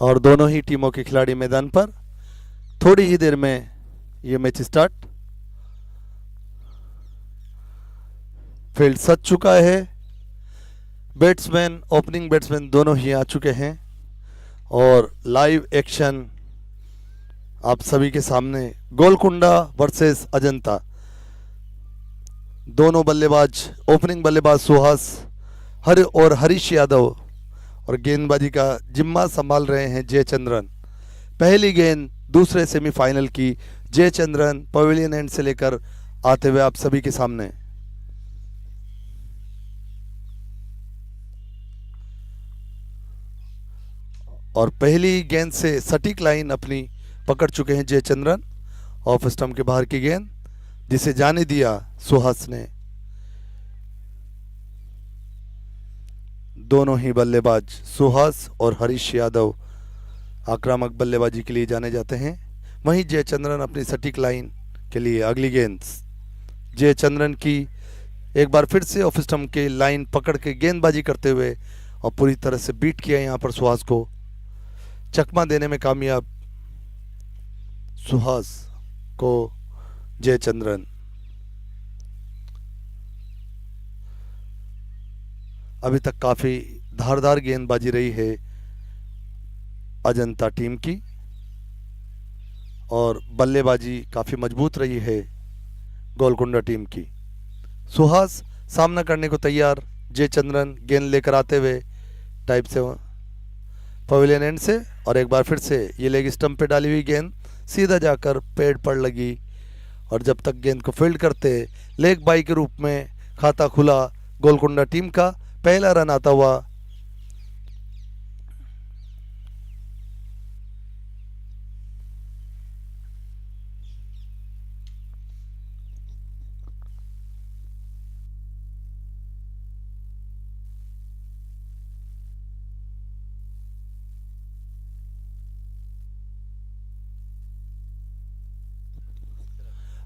और दोनों ही टीमों के खिलाड़ी मैदान पर। थोड़ी ही देर में ये मैच स्टार्ट। फील्ड सज चुका है। बैट्समैन, ओपनिंग बैट्समैन दोनों ही आ चुके हैं और लाइव एक्शन आप सभी के सामने। गोलकुंडा वर्सेस अजंता। दोनों बल्लेबाज, ओपनिंग बल्लेबाज सुहास और हरीश यादव और गेंदबाजी का जिम्मा संभाल रहे हैं जयचंद्रन। पहली गेंद दूसरे सेमीफाइनल की जयचंद्रन पवेलियन एंड से लेकर आते हुए आप सभी के सामने। और पहली गेंद से सटीक लाइन अपनी पकड़ चुके हैं जयचंद्रन। ऑफ स्टंप के बाहर की गेंद जिसे जाने दिया सुहास ने। दोनों ही बल्लेबाज सुहास और हरीश यादव आक्रामक बल्लेबाजी के लिए जाने जाते हैं। वहीं जयचंद्रन अपनी सटीक लाइन के लिए। अगली गेंद जयचंद्रन की एक बार फिर से ऑफ स्टंप के लाइन पकड़ के गेंदबाजी करते हुए और पूरी तरह से बीट किया यहां पर सुहास को। चकमा देने में कामयाब सुहास को जयचंद्रन। अभी तक काफी धारदार गेंदबाजी रही है अजंता टीम की और बल्लेबाजी काफी मजबूत रही है गोलकुंडा टीम की। सुहास सामना करने को तैयार। जयचंद्रन गेंद लेकर आते हुए टाइप से पवेलियन एंड से और एक बार फिर से ये लेग स्टंप पे डाली हुई गेंद सीधा जाकर पेड़ पर लगी और जब तक गेंद को फील्ड करते लेग बाई के रूप में खाता खुला गोलकुंडा टीम का। पहला रन आता हुआ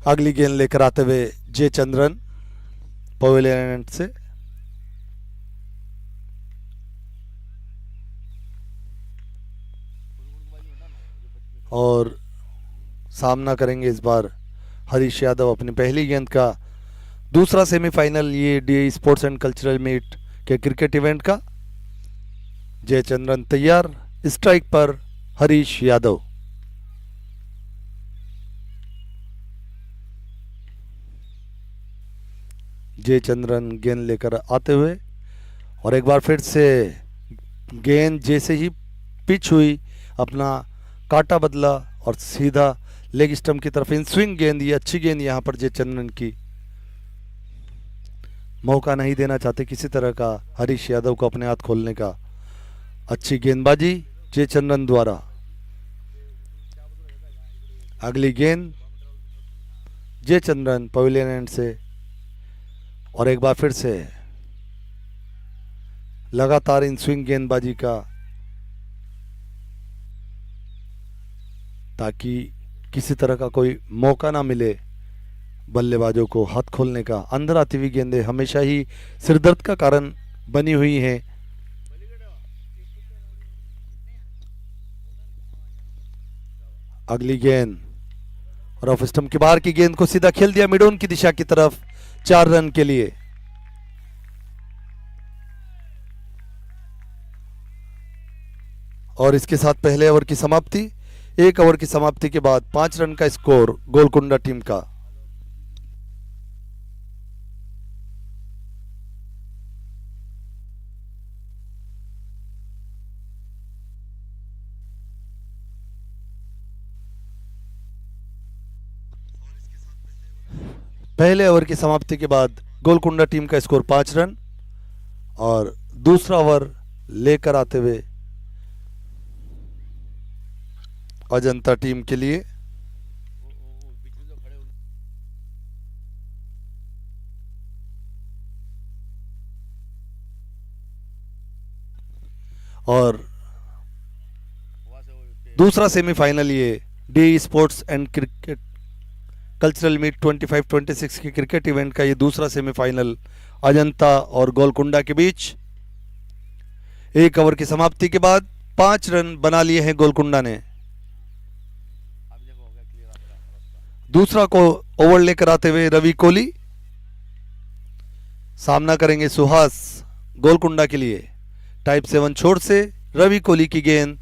अगली गेंद लेकर आते हुए जयचंद्रन पवेलियन एंड से। और सामना करेंगे इस बार हरीश यादव अपनी पहली गेंद का। दूसरा सेमीफाइनल ये D sports and cultural meet के क्रिकेट इवेंट का। जयचंद्रन तैयार। स्ट्राइक पर हरीश यादव। जयचंद्रन गेंद लेकर आते हुए और एक बार फिर से गेंद जैसे ही पिच हुई अपना काटा बदला और सीधा लेग स्टंप की तरफ इन स्विंग गेंद। ये अच्छी गेंद यहां पर जयचंद्रन की। मौका नहीं देना चाहते किसी तरह का हरीश यादव को अपने हाथ खोलने का। अच्छी गेंदबाजी जयचंद्रन द्वारा। अगली गेंद जयचंद्रन पवेलियन एंड से और एक बार फिर से लगातार इन स्विंग गेंदबाजी का ताकि किसी तरह का कोई मौका ना मिले बल्लेबाजों को हाथ खोलने का। अंदर आती हुई गेंदें हमेशा ही सिरदर्द का कारण बनी हुई हैं। अगली गेंद और ऑफ स्टंप के बाहर की गेंद को सीधा खेल दिया मिडोन की दिशा की तरफ 4 रन के लिए। और इसके साथ पहले ओवर की समाप्ति। 1 ओवर की समाप्ति के बाद 5 रन का स्कोर गोलकुंडा टीम का। पहले ओवर की समाप्ति के बाद गोलकुंडा टीम का स्कोर 5 रन और दूसरा ओवर लेकर आते हुए अजंता टीम के लिए और दूसरा सेमीफाइनल ये D sports and cricket cultural meet 25-26 के क्रिकेट इवेंट का ये दूसरा सेमीफाइनल अजंता और गोलकुंडा के बीच। 1 ओवर की समाप्ति के बाद 5 रन बना लिए हैं गोलकुंडा ने। दूसरा को ओवर लेकर आते हुए रवि कोहली सामना करेंगे सुहास गोलकुंडा के लिए। टाइप 7 छोर से रवि कोहली की गेंद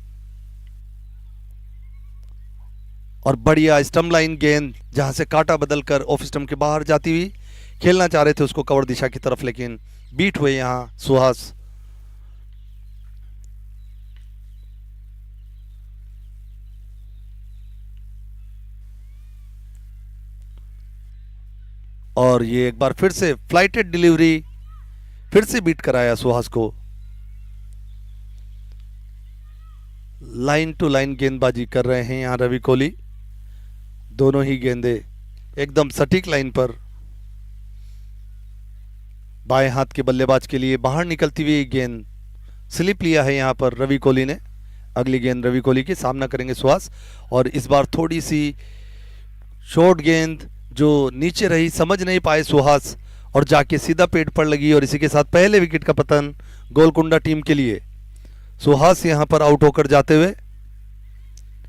और बढ़िया स्टंप लाइन गेंद, जहां से कांटा बदलकर ऑफ स्टंप के बाहर जाती हुई खेलना चाह रहे थे उसको कवर दिशा की तरफ, लेकिन बीट हुए यहां सुहास। और ये एक बार फिर से फ्लाइटेड डिलीवरी, फिर से बीट कराया सुहास को। लाइन टू लाइन गेंदबाजी कर रहे हैं यहां रवि कोहली। दोनों ही गेंदे एकदम सटीक लाइन पर। बाएं हाथ के बल्लेबाज के लिए बाहर निकलती हुई गेंद, स्लिप लिया है यहां पर रवि कोहली ने। अगली गेंद रवि कोहली की, सामना करेंगे सुहास। और इस बार थोड़ी सी शॉर्ट गेंद जो नीचे रही, समझ नहीं पाए सुहास और जाके सीधा पेट पर लगी, और इसी के साथ पहले विकेट का पतन गोलकुंडा टीम के लिए। सुहास यहां पर आउट होकर जाते हुए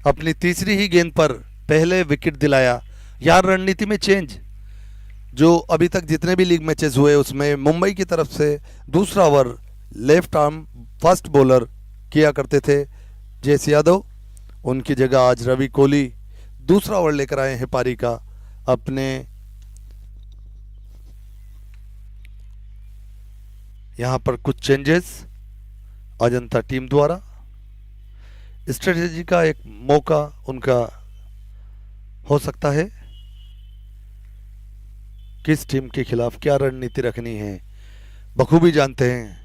अपनी तीसरी ही गेंद पर पहले विकेट दिलाया। यार रणनीति में चेंज, जो अभी तक जितने भी लीग मैचेस हुए उसमें मुंबई की तरफ से दूसरा over left arm fast bowler किया करते थे जयेश यादव, उनकी जगह आज रवि कोहली दूसरा ओवर लेकर आए हैं पारी का अपने। यहां पर कुछ चेंजेस अजंता टीम द्वारा, स्ट्रेटेजी का एक मौका उनका हो सकता है। किस टीम के खिलाफ क्या रणनीति रखनी है बखूबी जानते हैं।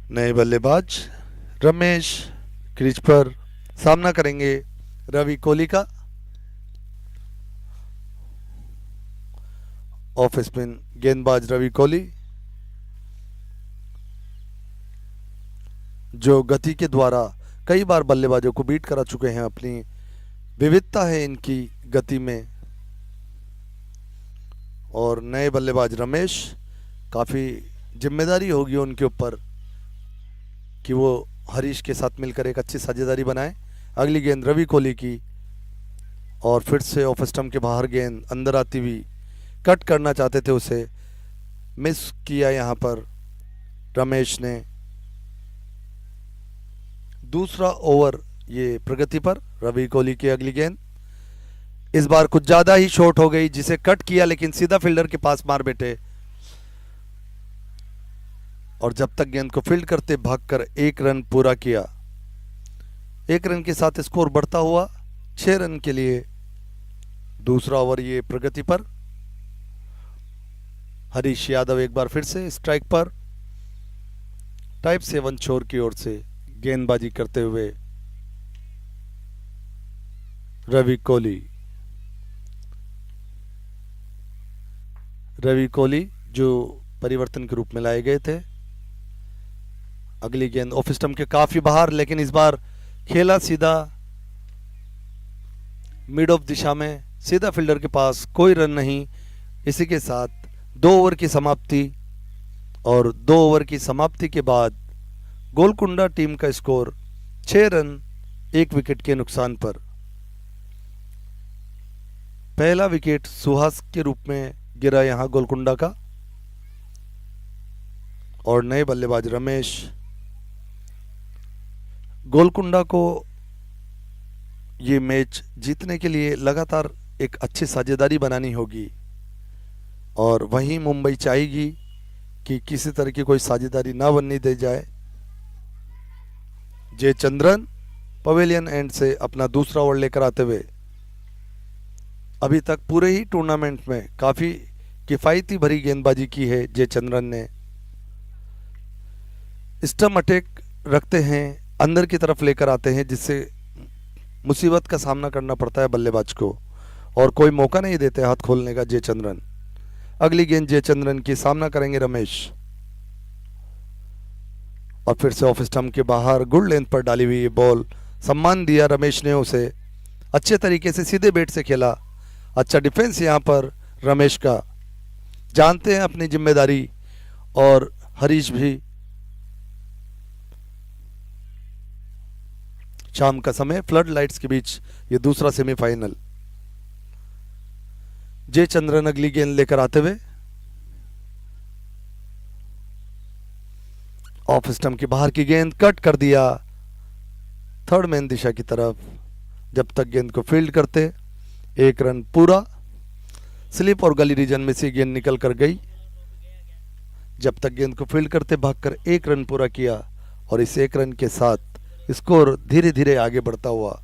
नए बल्लेबाज रमेश क्रीज पर, सामना करेंगे रवि कोहली का। ऑफ स्पिन गेंदबाज रवि कोहली, जो गति के द्वारा कई बार बल्लेबाजों को बीट करा चुके हैं। अपनी विविधता है इनकी गति में। और नए बल्लेबाज रमेश, काफ़ी जिम्मेदारी होगी उनके ऊपर कि वो हरीश के साथ मिलकर एक अच्छी साझेदारी बनाए। अगली गेंद रवि कोहली की, और फिर से ऑफ स्टंप के बाहर गेंद अंदर आती हुई, कट करना चाहते थे उसे, मिस किया यहां पर रमेश ने। दूसरा ओवर ये प्रगति पर रवि कोहली की अगली गेंद इस बार कुछ ज्यादा ही शॉर्ट हो गई, जिसे कट किया लेकिन सीधा फील्डर के पास मार बैठे। और जब तक गेंद को फील्ड करते भागकर 1 रन पूरा किया। 1 रन के साथ स्कोर बढ़ता हुआ 6 रन के लिए। दूसरा ओवर ये प्रगति पर। हरीश यादव एक बार फिर से स्ट्राइक पर। टाइप 7 छोर की ओर से गेंदबाजी करते हुए रवि कोहली। रवि कोहली जो परिवर्तन के रूप में लाए गए थे। अगली गेंद ऑफ स्टंप के काफी बाहर, लेकिन इस बार खेला सीधा मिड ऑफ दिशा में, सीधा फील्डर के पास, कोई रन नहीं। इसी के साथ 2 ओवर की समाप्ति, और 2 ओवर की समाप्ति के बाद गोलकुंडा टीम का स्कोर 6 रन 1 विकेट के नुकसान पर। पहला विकेट सुहास के रूप में गिरा यहां गोलकुंडा का, और नए बल्लेबाज रमेश। गोलकुंडा को ये मैच जीतने के लिए लगातार एक अच्छी साझेदारी बनानी होगी, और वहीं मुंबई चाहेगी कि किसी तरह की कोई साझेदारी ना बनने दी जाए। जयचंद्रन पवेलियन एंड से अपना दूसरा ओवर लेकर आते हुए अभी तक पूरे ही टूर्नामेंट में काफ़ी किफायती भरी गेंदबाजी की है जयचंद्रन ने। स्टम्प अटैक रखते हैं, अंदर की तरफ लेकर आते हैं, जिससे मुसीबत का सामना करना पड़ता है बल्लेबाज को, और कोई मौका नहीं देते हाथ खोलने का जयचंद्रन। अगली गेंद जयचंद्रन की, सामना करेंगे रमेश। और फिर से ऑफ स्टंप के बाहर गुड लेंथ पर डाली हुई बॉल, सम्मान दिया रमेश ने उसे, अच्छे तरीके से सीधे बैट से खेला। अच्छा डिफेंस यहाँ पर रमेश का, जानते हैं अपनी जिम्मेदारी। और हरीश भी। शाम का समय, फ्लड लाइट्स के बीच ये दूसरा सेमीफाइनल। जयचंद्रन अगली गेंद लेकर आते हुए, ऑफ स्टंप की बाहर की गेंद, कट कर दिया थर्ड मैन दिशा की तरफ। जब तक गेंद को फील्ड करते, 1 रन पूरा। स्लिप और गली रीजन में से गेंद निकल कर गई। जब तक गेंद को फील्ड करते, भागकर 1 रन पूरा किया, और इस 1 रन के साथ स्कोर धीरे धीरे आगे बढ़ता हुआ।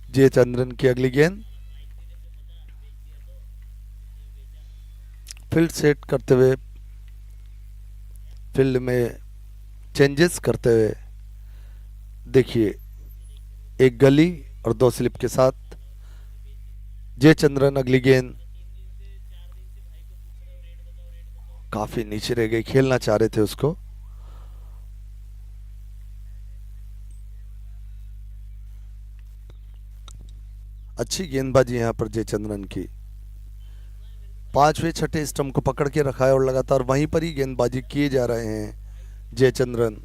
जयचंद्रन की अगली गेंद, फील्ड सेट करते हुए, फील्ड में चेंजेस करते हुए, देखिए 1 गली और 2 स्लिप के साथ जयचंद्रन अगली गेंद, काफी नीचे रह गई, खेलना चाह रहे थे उसको। अच्छी गेंदबाजी यहां पर जयचंद्रन की, 5वें 6ठे स्टंप को पकड़ के रखा है और लगातार वहीं पर ही गेंदबाजी किए जा रहे हैं जयचंद्रन।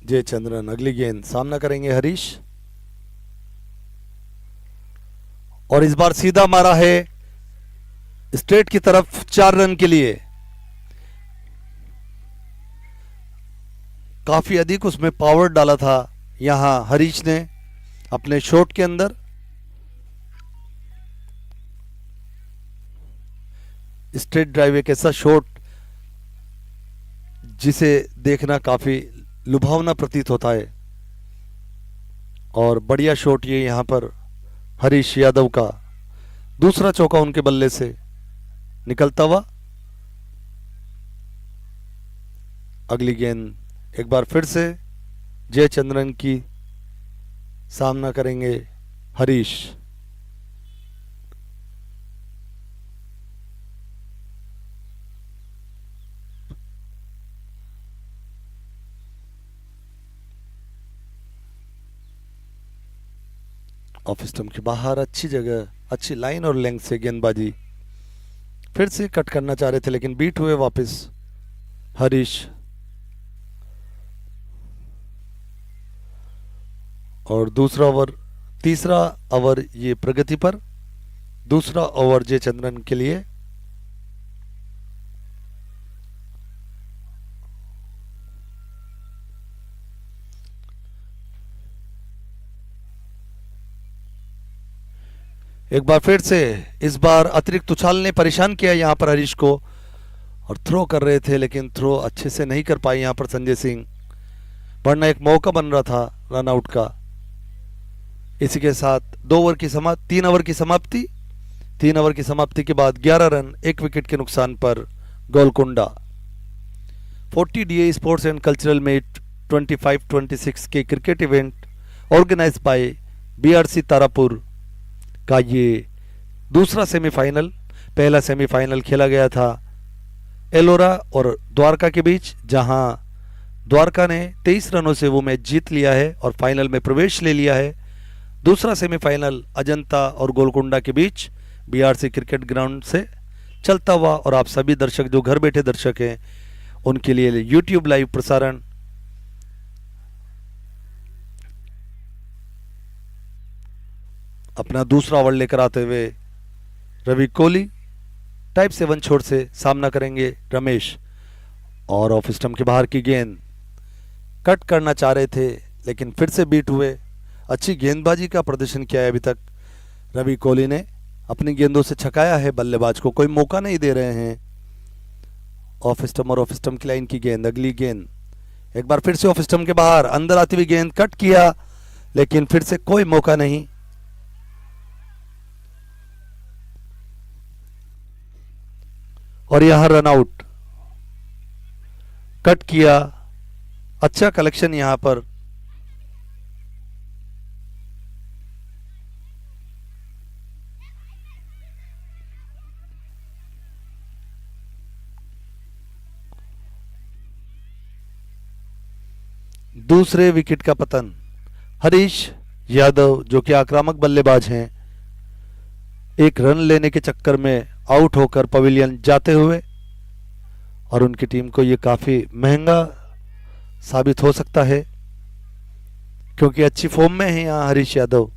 जयचंद्रन अगली गेंद, सामना करेंगे हरीश, और इस बार सीधा मारा है स्ट्रेट की तरफ 4 रन के लिए। काफी अधिक उसमें पावर डाला था यहां हरीश ने अपने शॉट के अंदर। स्ट्रेट ड्राइव एक ऐसा शॉट जिसे देखना काफी लुभावना प्रतीत होता है, और बढ़िया शॉट ये यहां पर हरीश यादव का। दूसरा चौका उनके बल्ले से निकलता हुआ। अगली गेंद एक बार फिर से जयचंद्रन की, सामना करेंगे हरीश। ऑफ स्टंप के बाहर, अच्छी जगह, अच्छी लाइन और लेंथ से गेंदबाजी। फिर से कट करना चाह रहे थे लेकिन बीट हुए वापस हरीश। और दूसरा ओवर, तीसरा ओवर ये प्रगति पर, दूसरा ओवर जयचंद्रन के लिए। एक बार फिर से, इस बार अतिरिक्त उछाल ने परेशान किया यहां पर हरीश को, और थ्रो कर रहे थे लेकिन थ्रो अच्छे से नहीं कर पाए यहां पर संजय सिंह, वरना एक मौका बन रहा था रन आउट का। इसी के साथ 2 ओवर की समाप्ति, 3 ओवर की समाप्ति, 3 ओवर की समाप्ति के बाद 11 रन 1 विकेट के नुकसान पर Golconda. 40 DA sports and cultural meet 25-26 के cricket event organise by BRC Tarapur का ये दूसरा सेमीफाइनल। पहला सेमीफाइनल खेला गया था एलोरा और द्वारका के बीच, जहां द्वारका ने 23 रनों से वो मैच जीत लिया है और फाइनल में प्रवेश ले लिया है। दूसरा सेमीफाइनल अजंता और गोलकुंडा के बीच BRC क्रिकेट ग्राउंड से चलता हुआ, और आप सभी दर्शक जो घर बैठे दर्शक हैं उनके लिए YouTube लाइव प्रसारण। अपना दूसरा ओवर लेकर आते हुए रवि कोहली, टाइप 7 छोर से सामना करेंगे रमेश। और ऑफ स्टंप के बाहर की गेंद कट करना चाह रहे थे लेकिन फिर से बीट हुए। अच्छी गेंदबाजी का प्रदर्शन किया है अभी तक रवि कोहली ने, अपनी गेंदों से छकाया है, बल्लेबाज को कोई मौका नहीं दे रहे हैं। ऑफ स्टंप और ऑफ स्टंप की लाइन की गेंद, अगली गेंद एक बार फिर से ऑफ स्टंप के बाहर, अंदर आती हुई गेंद कट किया लेकिन फिर से कोई मौका नहीं। और यहां रन आउट, कट किया, अच्छा कलेक्शन यहां पर। दूसरे विकेट का पतन। हरीश यादव जो कि आक्रामक बल्लेबाज हैं, एक रन लेने के चक्कर में आउट होकर पवेलियन जाते हुए, और उनकी टीम को यह काफी महंगा साबित हो सकता है क्योंकि अच्छी फॉर्म में है यहां हरीश यादव।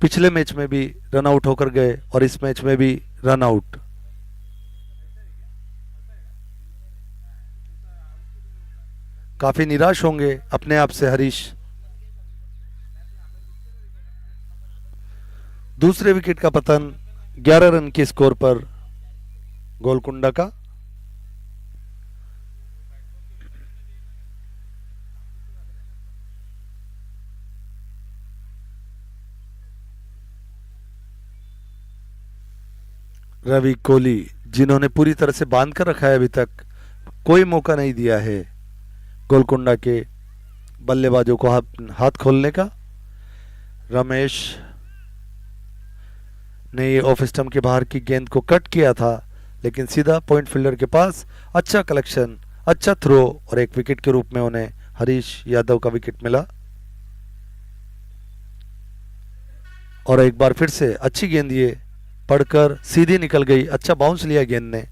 पिछले मैच में भी रन आउट होकर गए और इस मैच में भी रन आउट। काफी निराश होंगे अपने आप से हरीश। दूसरे विकेट का पतन 11 रन के स्कोर पर गोलकुंडा का। रवि कोहली जिन्होंने पूरी तरह से बांध कर रखा है, अभी तक कोई मौका नहीं दिया है गोलकुंडा के बल्लेबाजों को हाथ खोलने का। रमेश ने ये ऑफ स्टंप के बाहर की गेंद को कट किया था लेकिन सीधा पॉइंट फील्डर के पास, अच्छा कलेक्शन, अच्छा थ्रो, और एक विकेट के रूप में उन्हें हरीश यादव का विकेट मिला। और एक बार फिर से अच्छी गेंद ये पड़कर सीधी निकल गई, अच्छा बाउंस लिया गेंद ने।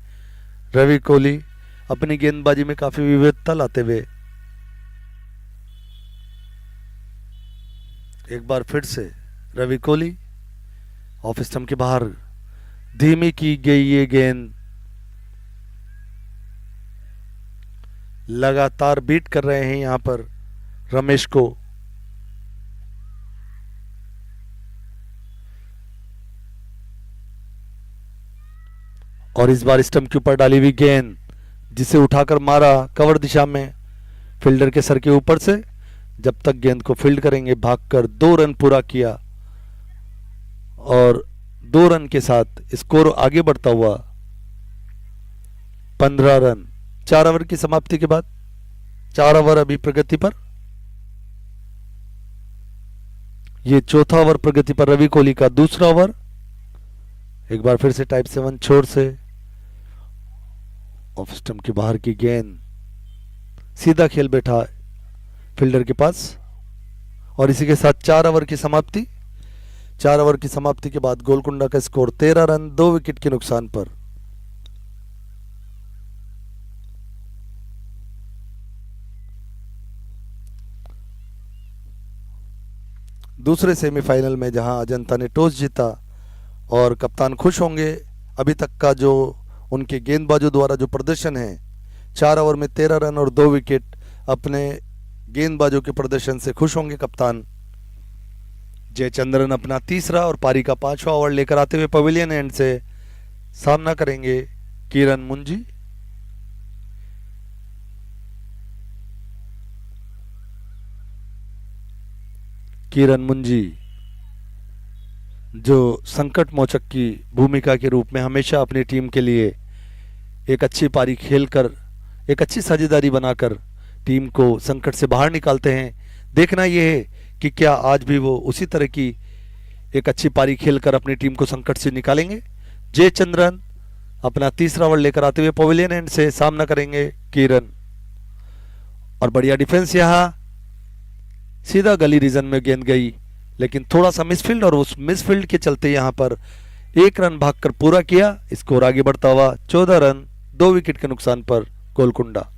रवि कोहली अपनी गेंदबाजी में काफी विविधता लाते हुए एक बार फिर से रवि कोहली ऑफ स्टंप के बाहर, धीमी की गई ये गेंद लगातार बीट कर रहे हैं यहां पर रमेश को। और इस बार स्टंप के ऊपर डाली हुई गेंद जिसे उठाकर मारा कवर दिशा में फील्डर के सर के ऊपर से। जब तक गेंद को फील्ड करेंगे, भागकर 2 रन पूरा किया और 2 रन के साथ स्कोर आगे बढ़ता हुआ 15 रन 4 ओवर की समाप्ति के बाद। 4 ओवर अभी प्रगति पर, ये चौथा ओवर प्रगति पर रवि कोहली का दूसरा ओवर। एक बार फिर से टाइप 7 छोर से ऑफ स्टंप के बाहर की गेंद सीधा खेल बैठा फील्डर के पास। और इसी के साथ 4 ओवर की समाप्ति। 4 ओवर की समाप्ति के बाद गोलकुंडा का स्कोर 13 रन 2 विकेट के नुकसान पर। दूसरे सेमीफाइनल में जहां अजंता ने टॉस जीता और कप्तान खुश होंगे, अभी तक का जो उनके गेंदबाजों द्वारा जो प्रदर्शन है, 4 ओवर में 13 रन और 2 विकेट, अपने गेंदबाजों के प्रदर्शन से खुश होंगे कप्तान। जयचंद्रन अपना तीसरा और पारी का 5वां ओवर लेकर आते हुए पवेलियन एंड से सामना करेंगे किरण मुंजी। किरण मुंजी जो संकट मोचक की भूमिका के रूप में हमेशा अपनी टीम के लिए एक अच्छी पारी खेलकर, एक अच्छी साझेदारी बनाकर टीम को संकट से बाहर निकालते हैं। देखना यह है कि क्या आज भी वो उसी तरह की एक अच्छी पारी खेलकर अपनी टीम को संकट से निकालेंगे। जयचंद्रन अपना तीसरा ओवर लेकर आते हुए पवेलियन एंड से सामना करेंगे किरण। और बढ़िया डिफेंस, यहां सीधा गली रीजन में गेंद गई लेकिन थोड़ा सा मिसफील्ड, और उस मिसफील्ड के चलते यहां पर 1 रन भागकर पूरा किया। स्कोर आगे बढ़ता हुआ 14 रन 2 विकेट के नुकसान पर गोलकुंडा।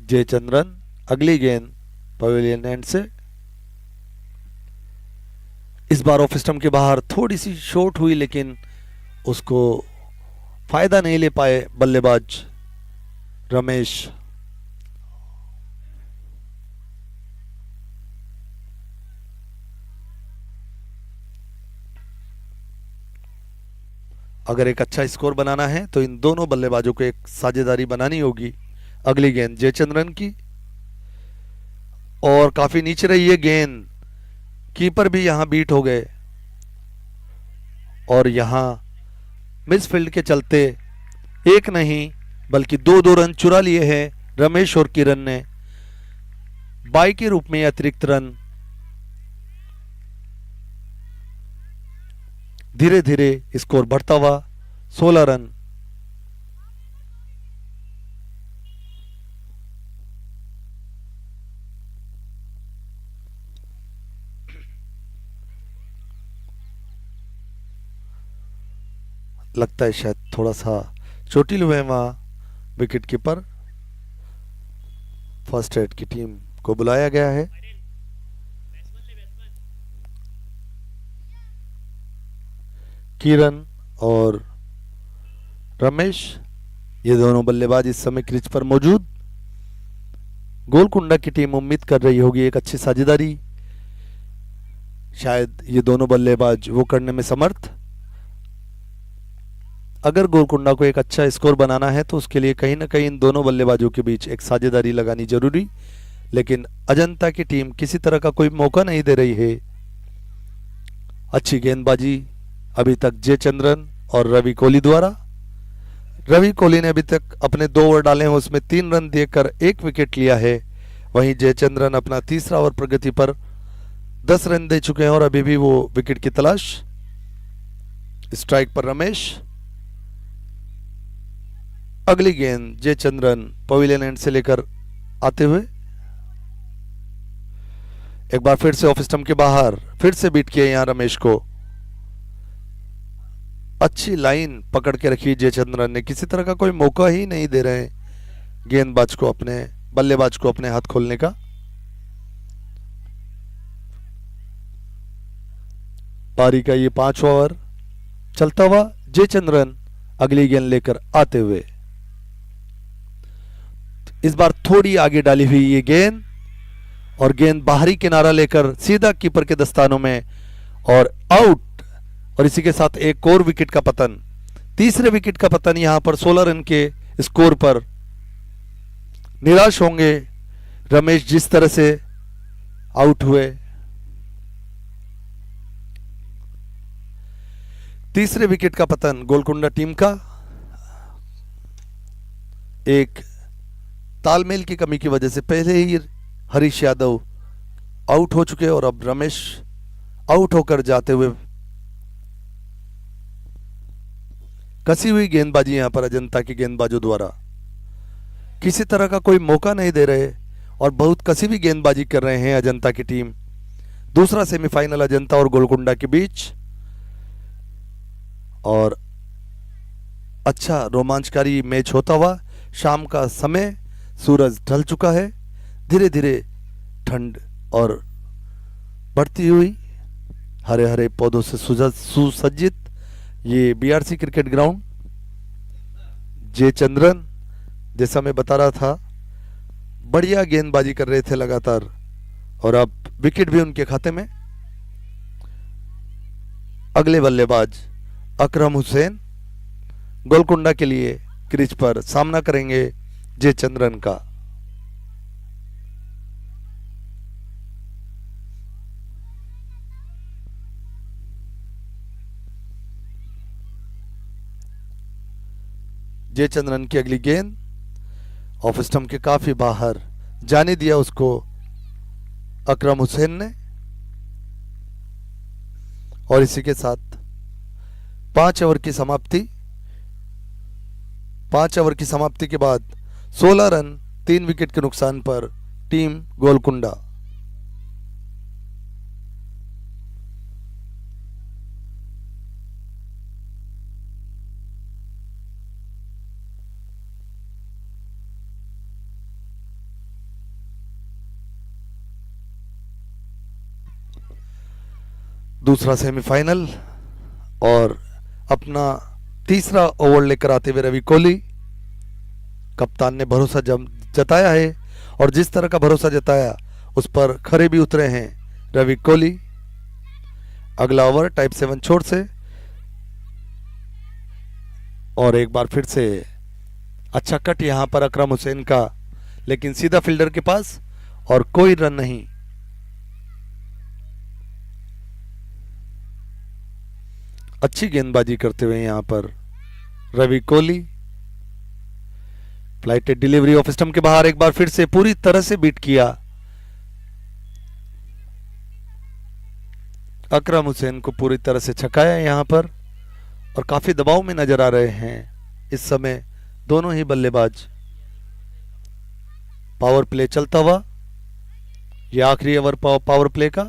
जयचंद्रन, अगली गेंद पवेलियन एंड से। इस बार ऑफ स्टंप के बाहर थोड़ी सी शॉर्ट हुई, लेकिन उसको फायदा नहीं ले पाए बल्लेबाज रमेश। अगर एक अच्छा स्कोर बनाना है तो इन दोनों बल्लेबाजों को एक साझेदारी बनानी होगी। अगली गेंद जयचंद्रन की, और काफी नीचे रही है गेंद। कीपर भी यहां बीट हो गए और यहां मिसफील्ड के चलते एक नहीं बल्कि दो दो रन चुरा लिए हैं रमेश और किरण ने। बाई के रूप में अतिरिक्त रन धीरे धीरे स्कोर बढ़ता हुआ 16 रन। लगता है शायद थोड़ा सा चोटिल हुए वहां विकेट कीपर। फर्स्ट एड की टीम को बुलाया गया है। किरण और रमेश, ये दोनों बल्लेबाज इस समय क्रीज पर मौजूद। गोलकुंडा की टीम उम्मीद कर रही होगी एक अच्छी साझेदारी। शायद ये दोनों बल्लेबाज वो करने में समर्थ। अगर गोलकुंडा को एक अच्छा स्कोर बनाना है तो उसके लिए कहीं ना कहीं इन दोनों बल्लेबाजों के बीच एक साझेदारी लगानी जरूरी। लेकिन अजंता की टीम किसी तरह का कोई मौका नहीं दे रही है। अच्छी गेंदबाजी अभी तक जयचंद्रन और रवि कोहली द्वारा। रवि कोहली ने अभी तक अपने 2 ओवर डाले हैं, उसमें 3 रन देकर 1 विकेट लिया है। वहीं जयचंद्रन अपना तीसरा ओवर प्रगति पर 10 रन दे चुके हैं और अभी भी वो विकेट की तलाश। स्ट्राइक पर रमेश। अगली गेंद जयचंद्रन पवेलियन एंड से लेकर आते हुए एक बार फिर से ऑफ स्टंप के बाहर, फिर से बीट किया यहां रमेश को। अच्छी लाइन पकड़ के रखी जयचंद्रन ने, किसी तरह का कोई मौका ही नहीं दे रहे गेंदबाज को, अपने बल्लेबाज को अपने हाथ खोलने का। पारी का ये 5वां ओवर चलता हुआ जयचंद्रन अगली गेंद लेकर आते हुए इस बार थोड़ी आगे डाली हुई ये गेंद, और गेंद बाहरी किनारा लेकर सीधा कीपर के दस्तानों में और आउट। और इसी के साथ एक और विकेट का पतन, तीसरे विकेट का पतन यहां पर 16 रन के स्कोर पर। निराश होंगे रमेश जिस तरह से आउट हुए। तीसरे विकेट का पतन गोलकुंडा टीम का, एक तालमेल की कमी की वजह से। पहले ही हरीश यादव आउट हो चुके और अब रमेश आउट होकर जाते हुए। कसी हुई गेंदबाजी यहां पर अजंता के गेंदबाजों द्वारा, किसी तरह का कोई मौका नहीं दे रहे और बहुत कसी हुई गेंदबाजी कर रहे हैं अजंता की टीम। दूसरा सेमीफाइनल अजंता और गोलकुंडा के बीच, और अच्छा रोमांचकारी मैच होता हुआ। शाम का समय, सूरज ढल चुका है। धीरे धीरे ठंड और बढ़ती हुई हरे हरे पौधों से सुसज्जित ये बीआरसी क्रिकेट ग्राउंड। जयचंद्रन, जैसा मैं बता रहा था, बढ़िया गेंदबाजी कर रहे थे लगातार और अब विकेट भी उनके खाते में। अगले बल्लेबाज अकरम हुसैन गोलकुंडा के लिए क्रीज पर सामना करेंगे जयचंद्रन का। जयचंद्रन की अगली गेंद ऑफ स्टंप के काफी बाहर जाने दिया उसको अकरम हुसैन ने, और इसी के साथ 5 ओवर की समाप्ति। 5 ओवर की समाप्ति के बाद 16 रन 3 विकेट के नुकसान पर टीम गोलकुंडा। दूसरा सेमीफाइनल और अपना तीसरा ओवर लेकर आते हुए रवि कोहली, कप्तान ने भरोसा जताया है और जिस तरह का भरोसा जताया उस पर खरे भी उतरे हैं रवि कोहली। अगला ओवर टाइप 7 छोड़ से और एक बार फिर से अच्छा कट यहां पर अकरम हुसैन का, लेकिन सीधा फील्डर के पास और कोई रन नहीं। अच्छी गेंदबाजी करते हुए यहां पर Ravi Kohli. Flighted delivery off stump के बाहर, एक बार फिर से पूरी तरह से बीट किया अकरम हुसैन को, पूरी तरह से छकाया यहां पर और काफी दबाव में नजर आ रहे हैं इस समय दोनों ही बल्लेबाज। पावर प्ले चलता हुआ, यह आखिरी ओवर पावर प्ले का।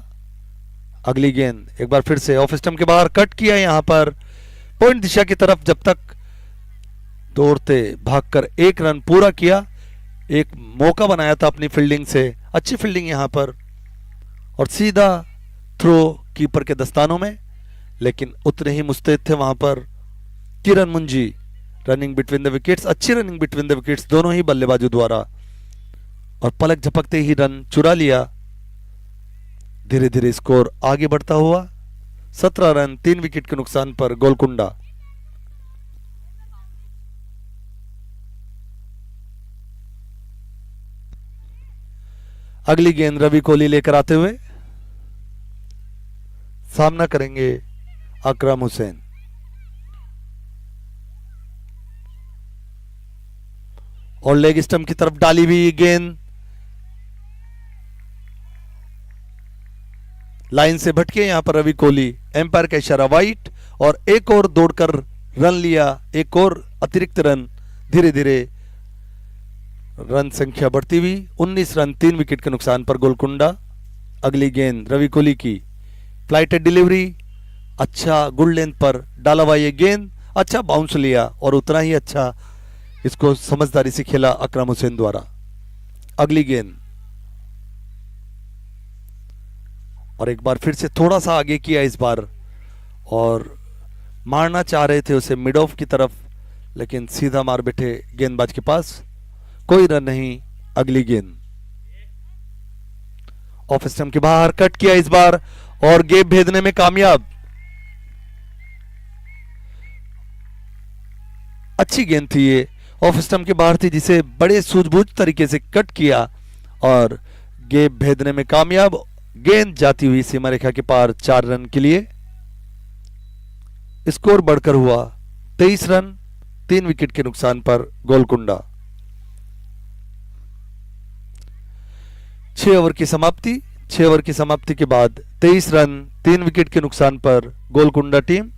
अगली गेंद एक बार फिर से ऑफ स्टंप के बाहर कट किया यहां पर पॉइंट दिशा की तरफ, जब तक दौड़ते भागकर एक रन पूरा किया। एक मौका बनाया था अपनी फील्डिंग से, अच्छी फील्डिंग यहां पर और सीधा थ्रो कीपर के दस्तानों में, लेकिन उतने ही मुस्तैद थे वहां पर किरण मुंजी। रनिंग बिटवीन द विकेट्स, अच्छी रनिंग बिटवीन द विकेट्स दोनों ही बल्लेबाजों द्वारा और पलक झपकते ही रन चुरा लिया। धीरे धीरे स्कोर आगे बढ़ता हुआ 17 रन 3 विकेट के नुकसान पर गोलकुंडा। अगली गेंद रवि कोहली लेकर आते हुए सामना करेंगे अकरम हुसैन। और लेग स्टंप की तरफ डाली हुई गेंद लाइन से भटके यहां पर रवि कोहली, एम्पायर का इशारा वाइट और एक और दौड़कर रन लिया, एक और अतिरिक्त रन। धीरे धीरे रन संख्या बढ़ती हुई 19 रन 3 विकेट के नुकसान पर गोलकुंडा। अगली गेंद रवि कोहली की फ्लाइटेड डिलीवरी, अच्छा गुड लेंथ पर डाला हुआ ये गेंद, अच्छा बाउंस लिया और उतना ही अच्छा इसको समझदारी से खेला अकरम हुसैन द्वारा। अगली गेंद और एक बार फिर से थोड़ा सा आगे किया इस बार और मारना चाह रहे थे उसे मिड ऑफ की तरफ, लेकिन सीधा मार बैठे गेंदबाज के पास, कोई रन नहीं। अगली गेंद ऑफ स्टंप के बाहर कट किया इस बार और गेप भेदने में कामयाब। अच्छी गेंद थी ये, ऑफ स्टंप के बाहर थी, जिसे बड़े सूझबूझ तरीके से कट किया और गेप भेदने में कामयाब। गेंद जाती हुई सीमा रेखा के पार 4 रन के लिए। स्कोर बढ़कर हुआ 23 रन 3 विकेट के नुकसान पर गोलकुंडा। 6 ओवर की समाप्ति, 6 ओवर की समाप्ति के बाद 23 रन 3 विकेट के नुकसान पर गोलकुंडा टीम।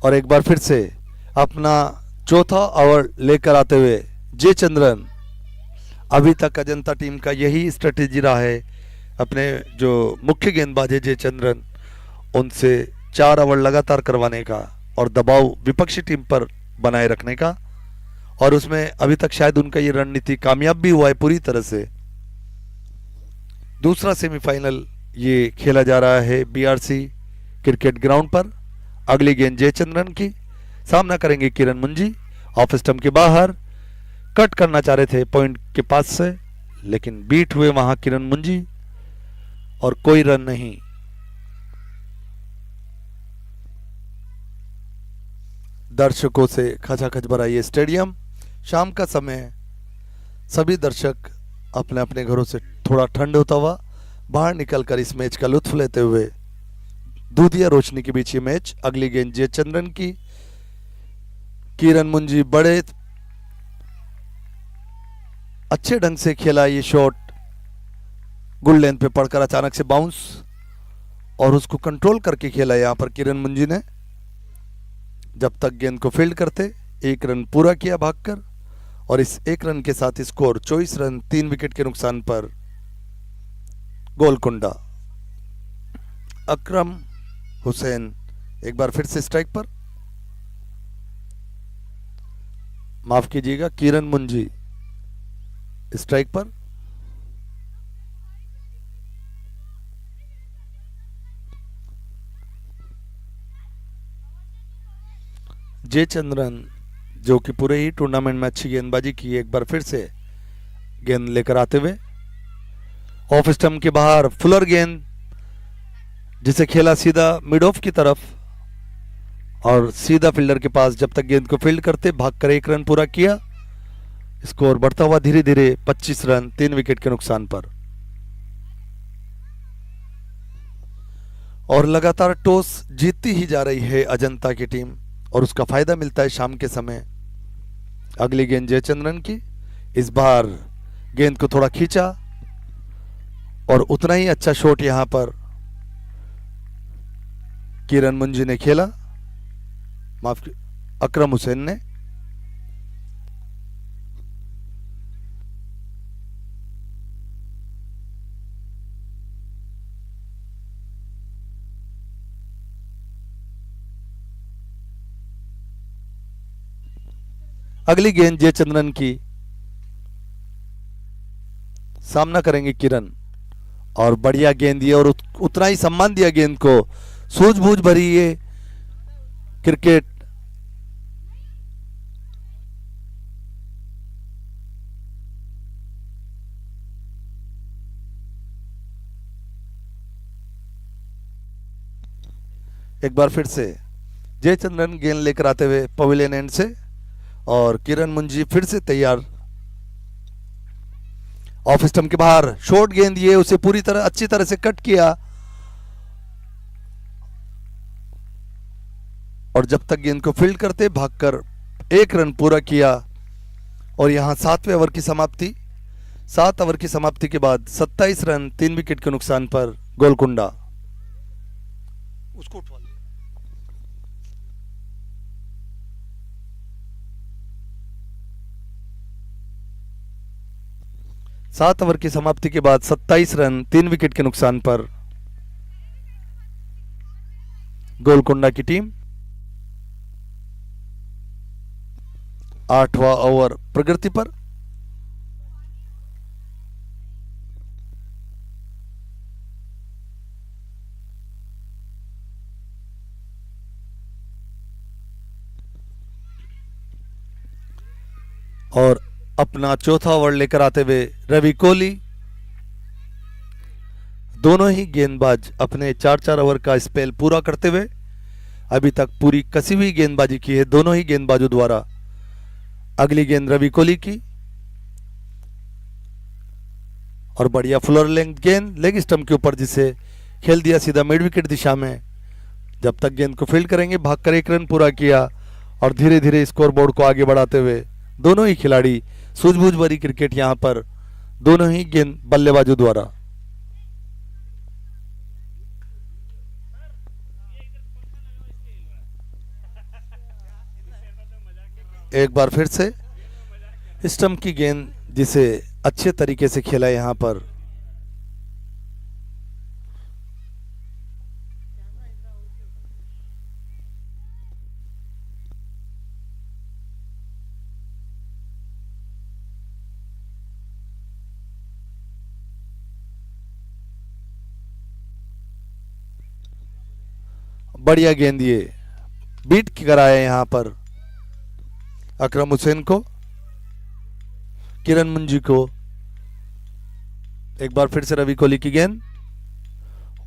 और एक बार फिर से अपना चौथा ओवर लेकर आते हुए जयचंद्रन। अभी तक अजंता टीम का यही स्ट्रेटेजी रहा है, अपने जो मुख्य गेंदबाज है जयचंद्रन, उनसे 4 ओवर लगातार करवाने का और दबाव विपक्षी टीम पर बनाए रखने का, और उसमें अभी तक शायद उनका ये रणनीति कामयाब भी हुआ है पूरी तरह से। दूसरा सेमीफाइनल ये खेला जा रहा है बीआरसी क्रिकेट ग्राउंड पर। अगली गेंद जयचंद्रन की, सामना करेंगे किरण मुंजी। ऑफ स्टंप के बाहर कट करना चाह रहे थे पॉइंट के पास से, लेकिन बीट हुए वहां किरण मुंजी और कोई रन नहीं। दर्शकों से खचाखच भरा ये स्टेडियम, शाम का समय, सभी दर्शक अपने अपने घरों से थोड़ा ठंड होता हुआ बाहर निकलकर इस मैच का लुत्फ लेते हुए, दूधिया रोशनी के बीच ये मैच। अगली गेंद जयचंद्रन की, किरण मुंजी बड़े अच्छे ढंग से खेला ये शॉट, गुड लेंथ पे पड़कर अचानक से बाउंस और उसको कंट्रोल करके खेला यहाँ पर किरण मुंजी ने। जब तक गेंद को फील्ड करते 1 रन पूरा किया भागकर, और इस 1 रन के साथ स्कोर 24 रन 3 विकेट के नुकसान पर गोलकुंडा। अकरम हुसैन एक बार फिर से स्ट्राइक पर, माफ कीजिएगा किरण मुंजी स्ट्राइक पर। जयचंद्रन जो कि पूरे ही टूर्नामेंट में अच्छी गेंदबाजी की, एक बार फिर से गेंद लेकर आते हुए ऑफ स्टंप के बाहर फुलर गेंद, जिसे खेला सीधा मिड ऑफ की तरफ और सीधा फील्डर के पास। जब तक गेंद को फील्ड करते भागकर 1 रन पूरा किया, स्कोर बढ़ता हुआ धीरे धीरे 25 रन 3 विकेट के नुकसान पर। और लगातार टॉस जीतती ही जा रही है अजंता की टीम, और उसका फायदा मिलता है शाम के समय। अगली गेंद जयचंद्रन की, इस बार गेंद को थोड़ा खींचा और उतना ही अच्छा शॉट यहां पर किरण मुंजी ने खेला, माफ अकरम हुसैन ने। अगली गेंद जयचंद्रन की, सामना करेंगे किरण, और बढ़िया गेंद दिया और उतना ही सम्मान दिया गेंद को। सूझबूझ भरी ये क्रिकेट। एक बार फिर से जयचंद्रन गेंद लेकर आते हुए पवेलियन एंड से, और किरण मुंजी फिर से तैयार। ऑफ स्टंप के बाहर शॉर्ट गेंद, ये उसे पूरी तरह अच्छी तरह से कट किया, और जब तक गेंद को फील्ड करते भागकर 1 रन पूरा किया। और यहां 7वें ओवर की समाप्ति। 7 ओवर की समाप्ति के बाद 27 रन 3 विकेट के नुकसान पर गोलकुंडा। उसको उठवा 7 ओवर की समाप्ति के बाद 27 रन 3 विकेट के नुकसान पर गोलकुंडा की टीम। 8वां ओवर प्रगति पर। और अपना चौथा ओवर लेकर आते हुए रवि कोहली। दोनों ही गेंदबाज अपने 4-4 ओवर का स्पेल पूरा करते हुए अभी तक पूरी कसी हुई गेंदबाजी की है दोनों ही गेंदबाजों द्वारा। अगली गेंद रवि कोहली की, और बढ़िया फ्लोर लेंथ गेंद लेग स्टंप के ऊपर, जिसे खेल दिया सीधा मिड विकेट दिशा में। जब तक गेंद को फील्ड करेंगे भागकर 1 रन पूरा किया, और धीरे धीरे स्कोरबोर्ड को आगे बढ़ाते हुए दोनों ही खिलाड़ी। सूझबूझ भरी क्रिकेट यहां पर दोनों ही गेंद बल्लेबाजों द्वारा। एक बार फिर से स्टंप की गेंद, जिसे अच्छे तरीके से खेला यहां पर। बढ़िया गेंद, ये बीट कराया यहां पर अकरम हुसैन को, किरण मुंजी को। एक बार फिर से रवि कोहली की गेंद,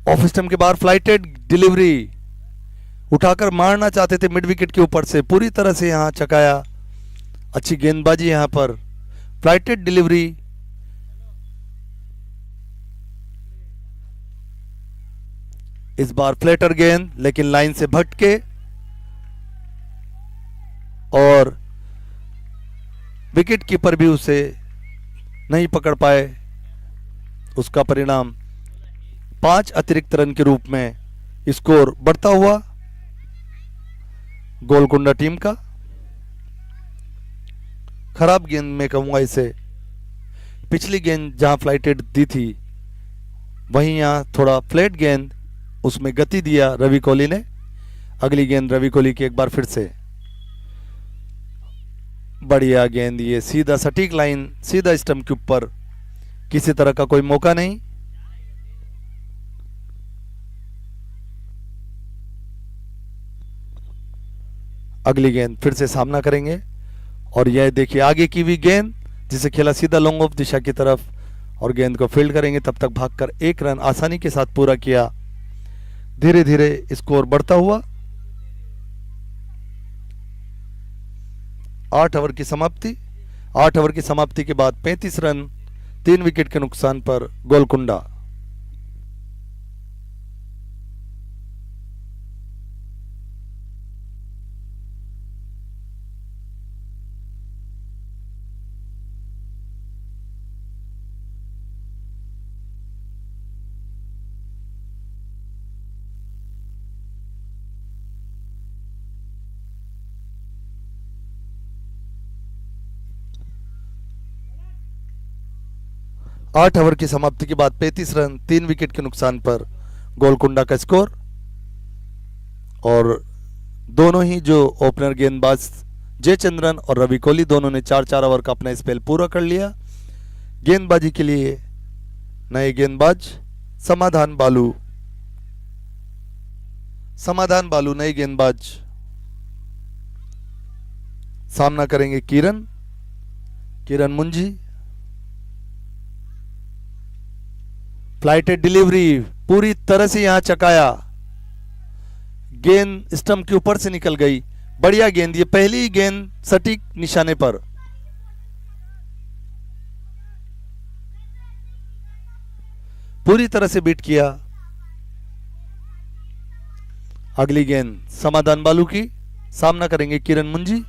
ऑफ स्टंप के बाहर फ्लाइटेड डिलीवरी, उठाकर मारना चाहते थे मिड विकेट के ऊपर से, पूरी तरह से यहां चकाया। अच्छी गेंदबाजी यहां पर, फ्लाइटेड डिलीवरी। इस बार फ्लैटर गेंद, लेकिन लाइन से भटके और विकेट कीपर भी उसे नहीं पकड़ पाए। उसका परिणाम 5 अतिरिक्त रन के रूप में स्कोर बढ़ता हुआ गोलकुंडा टीम का। खराब गेंद में कहूंगा इसे। पिछली गेंद जहां फ्लाइटेड दी थी वहीं यहां थोड़ा फ्लैट गेंद, उसमें गति दिया रवि कोहली ने। अगली गेंद रवि कोहली की एक बार फिर से बढ़िया गेंद, ये सीधा सटीक लाइन, सीधा स्टंप के ऊपर, किसी तरह का कोई मौका नहीं। अगली गेंद फिर से सामना करेंगे और यह देखिए आगे की भी गेंद जिसे खेला सीधा लॉन्ग ऑफ दिशा की तरफ और गेंद को फील्ड करेंगे। तब तक भागकर एक रन आसानी के साथ पूरा किया। धीरे धीरे स्कोर बढ़ता हुआ 8 ओवर की समाप्ति। 8 ओवर की समाप्ति के बाद 35 रन 3 विकेट के नुकसान पर गोलकुंडा। आठ ओवर की समाप्ति के बाद 35 रन 3 विकेट के नुकसान पर गोलकुंडा का स्कोर। और दोनों ही जो ओपनर गेंदबाज जयचंद्रन और रवि कोहली दोनों ने 4-4 ओवर का अपना स्पेल पूरा कर लिया। गेंदबाजी के लिए नए गेंदबाज समाधान बालू नए गेंदबाज। सामना करेंगे किरण मुंजी। फ्लाइटेड डिलीवरी पूरी तरह से यहां चकाया, गेंद स्टंप के ऊपर से निकल गई। बढ़िया गेंद, ये पहली गेंद सटीक निशाने पर। पूरी तरह से बीट किया। अगली गेंद समाधान बालू की, सामना करेंगे किरण मुंजी।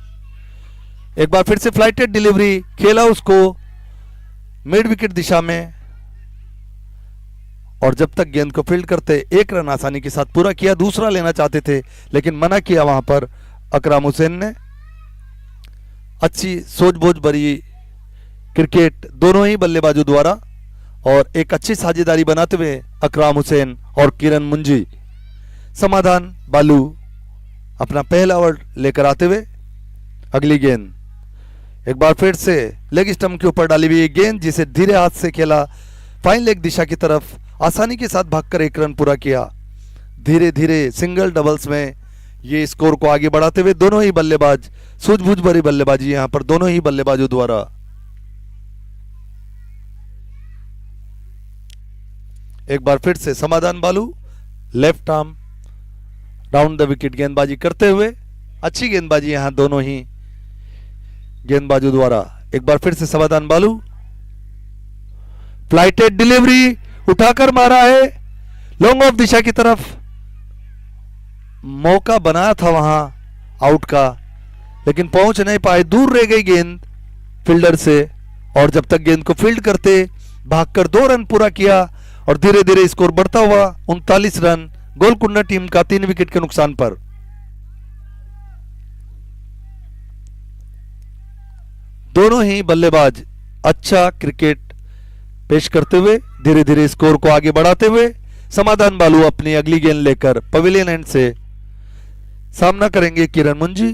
एक बार फिर से फ्लाइटेड डिलीवरी, खेला उसको मिड विकेट दिशा में और जब तक गेंद को फील्ड करते एक रन आसानी के साथ पूरा किया। दूसरा लेना चाहते थे लेकिन मना किया वहां पर अकराम हुसैन ने। अच्छी सोच-बूझ भरी क्रिकेट दोनों ही बल्लेबाजों द्वारा और एक अच्छी साझेदारी बनाते हुए अकराम हुसैन और किरण मुंजी। समाधान बालू अपना पहला ओवर लेकर आते हुए अगली गेंद एक बार फिर से लेग स्टंप के ऊपर डाली हुई गेंद जिसे धीरे हाथ से खेला फाइन लेग दिशा की तरफ, आसानी के साथ भागकर एक रन पूरा किया। धीरे धीरे सिंगल डबल्स में ये स्कोर को आगे बढ़ाते हुए दोनों ही बल्लेबाज, सूझबूझ भरी बल्लेबाजी यहां पर दोनों ही बल्लेबाजों द्वारा। एक बार फिर से समाधान बालू left arm round the wicket गेंदबाजी करते हुए, अच्छी गेंदबाजी यहां दोनों ही गेंदबाजों द्वारा। एक बार फिर से समाधान बालू, फ्लाइटेड डिलीवरी उठाकर मारा है लॉन्ग ऑफ दिशा की तरफ। मौका बनाया था वहां आउट का लेकिन पहुंच नहीं पाए, दूर रह गई गेंद फील्डर से। और जब तक गेंद को फील्ड करते भागकर 2 रन पूरा किया और धीरे धीरे स्कोर बढ़ता हुआ 39 रन गोलकुंडा टीम का 3 विकेट के नुकसान पर। दोनों ही बल्लेबाज अच्छा क्रिकेट पेश करते हुए धीरे धीरे स्कोर को आगे बढ़ाते हुए समाधान बालू अपनी अगली गेंद लेकर पवेलियन एंड से सामना करेंगे किरण मुंजी।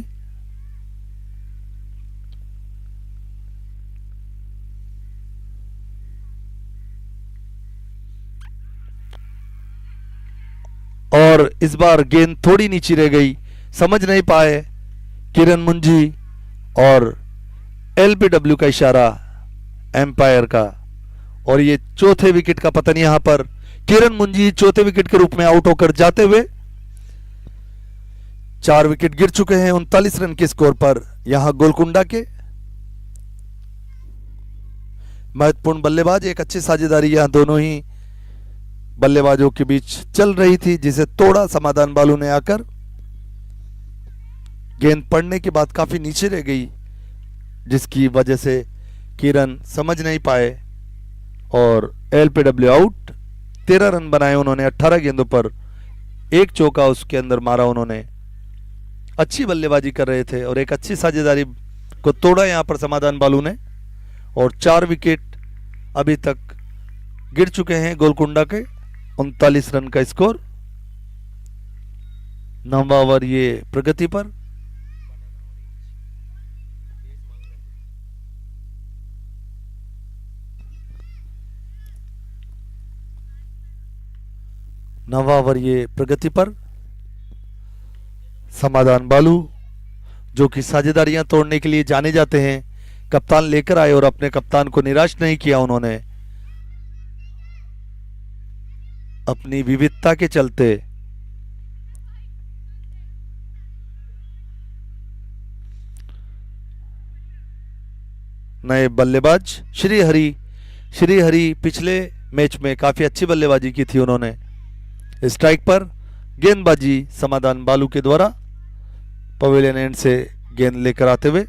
और इस बार गेंद थोड़ी नीचे रह गई, समझ नहीं पाए किरण मुंजी और एलबीडब्ल्यू का इशारा एम्पायर का। और ये चौथे विकेट का पतन यहां पर किरण मुंजी चौथे विकेट के रूप में आउट होकर जाते हुए 4 विकेट गिर चुके हैं 39 रन के स्कोर पर। यहां गोलकुंडा के महत्वपूर्ण बल्लेबाज, एक अच्छी साझेदारी यहां दोनों ही बल्लेबाजों के बीच चल रही थी जिसे तोड़ा समाधान बालू ने आकर। गेंद पड़ने के बाद काफी नीचे रह गई जिसकी वजह से किरण समझ नहीं पाए और एलपीडब्ल्यू आउट। 13 रन बनाए उन्होंने 18 गेंदों पर एक चौका उसके अंदर मारा उन्होंने। अच्छी बल्लेबाजी कर रहे थे और एक अच्छी साझेदारी को तोड़ा यहां पर समाधान बालू ने, और 4 विकेट अभी तक गिर चुके हैं गोलकुंडा के। 39 रन का स्कोर। 9वां ओवर ये प्रगति पर। नवा ओवर ये प्रगति पर। समाधान बालू जो कि साझेदारियां तोड़ने के लिए जाने जाते हैं, कप्तान लेकर आए और अपने कप्तान को निराश नहीं किया उन्होंने। अपनी विविधता के चलते नए बल्लेबाज श्रीहरि। श्रीहरि पिछले मैच में काफी अच्छी बल्लेबाजी की थी उन्होंने। स्ट्राइक पर गेंदबाजी समाधान बालू के द्वारा पवेलियन एंड से गेंद लेकर आते हुए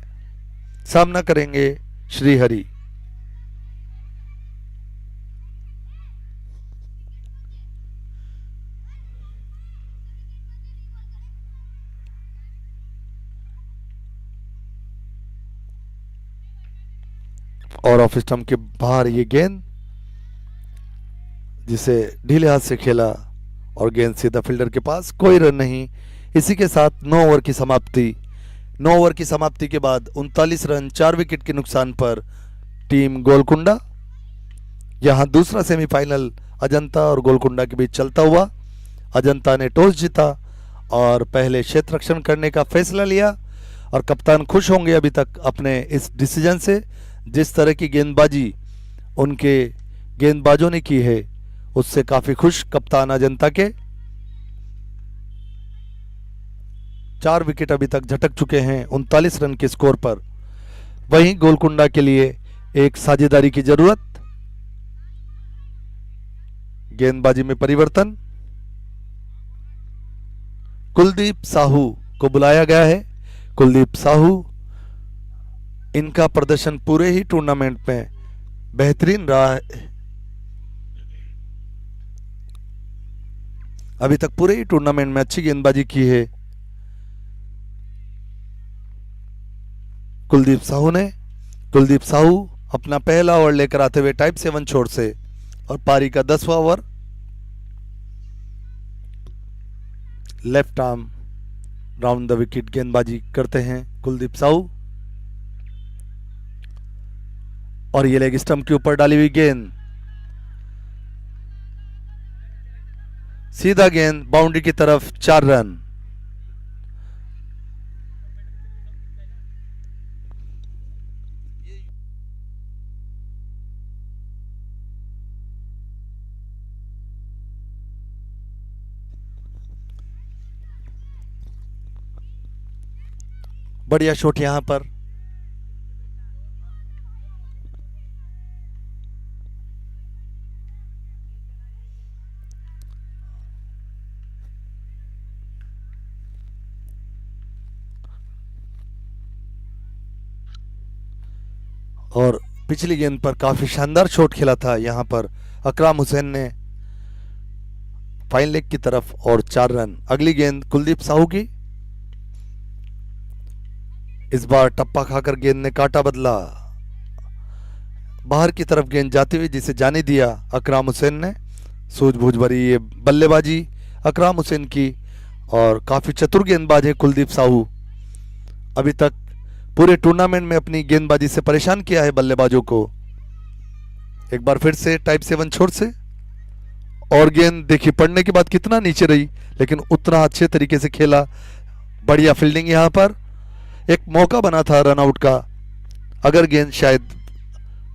सामना करेंगे श्रीहरि। और ऑफ स्टंप के बाहर ये गेंद, जिसे ढीले हाथ से खेला और गेंद सीधा फील्डर के पास। कोई रन नहीं। इसी के साथ 9 ओवर की समाप्ति। 9 ओवर की समाप्ति के बाद 39 रन 4 विकेट के नुकसान पर टीम गोलकुंडा। यहां दूसरा सेमीफाइनल अजंता और गोलकुंडा के बीच चलता हुआ। अजंता ने टॉस जीता और पहले क्षेत्र रक्षण करने का फैसला लिया, और कप्तान खुश होंगे अभी तक अपने इस डिसीजन से। जिस तरह की गेंदबाजी उनके गेंदबाजों ने की है उससे काफी खुश कप्तान अजंता के। 4 विकेट अभी तक झटक चुके हैं 39 रन के स्कोर पर। वहीं गोलकुंडा के लिए एक साझेदारी की जरूरत। गेंदबाजी में परिवर्तन। कुलदीप साहू को बुलाया गया है। कुलदीप साहू, इनका प्रदर्शन पूरे ही टूर्नामेंट में बेहतरीन रहा है। अभी तक पूरे ही टूर्नामेंट में अच्छी गेंदबाजी की है कुलदीप साहू ने। कुलदीप साहू अपना पहला ओवर लेकर आते हुए टाइप 7 छोड़ से, और पारी का 10वां over. Left arm round the wicket गेंदबाजी करते हैं कुलदीप साहू, और ये लेग स्टंप के ऊपर डाली हुई गेंद, सीधा गेंद बाउंड्री की तरफ। 4 रन। बढ़िया शॉट यहां पर। और पिछली गेंद पर काफी शानदार शॉट खेला था यहां पर अकराम हुसैन ने फाइन लेग की तरफ, और 4 रन। अगली गेंद कुलदीप साहू की। इस बार टप्पा खाकर गेंद ने काटा बदला। बाहर की तरफ गेंद जाती हुई जिसे जाने दिया अकराम हुसैन ने। सूझबूझ भरी ये बल्लेबाजी अकराम हुसैन की, और काफी चतुर गेंदबाज है कुलदीप साहू। अभी तक पूरे टूर्नामेंट में अपनी गेंदबाजी से परेशान किया है बल्लेबाजों को। एक बार फिर से टाइप 7 छोड़ से, और गेंद देखिए पड़ने के बाद कितना नीचे रही, लेकिन उतना अच्छे तरीके से खेला। बढ़िया फील्डिंग यहां पर। एक मौका बना था रन आउट का। अगर गेंद शायद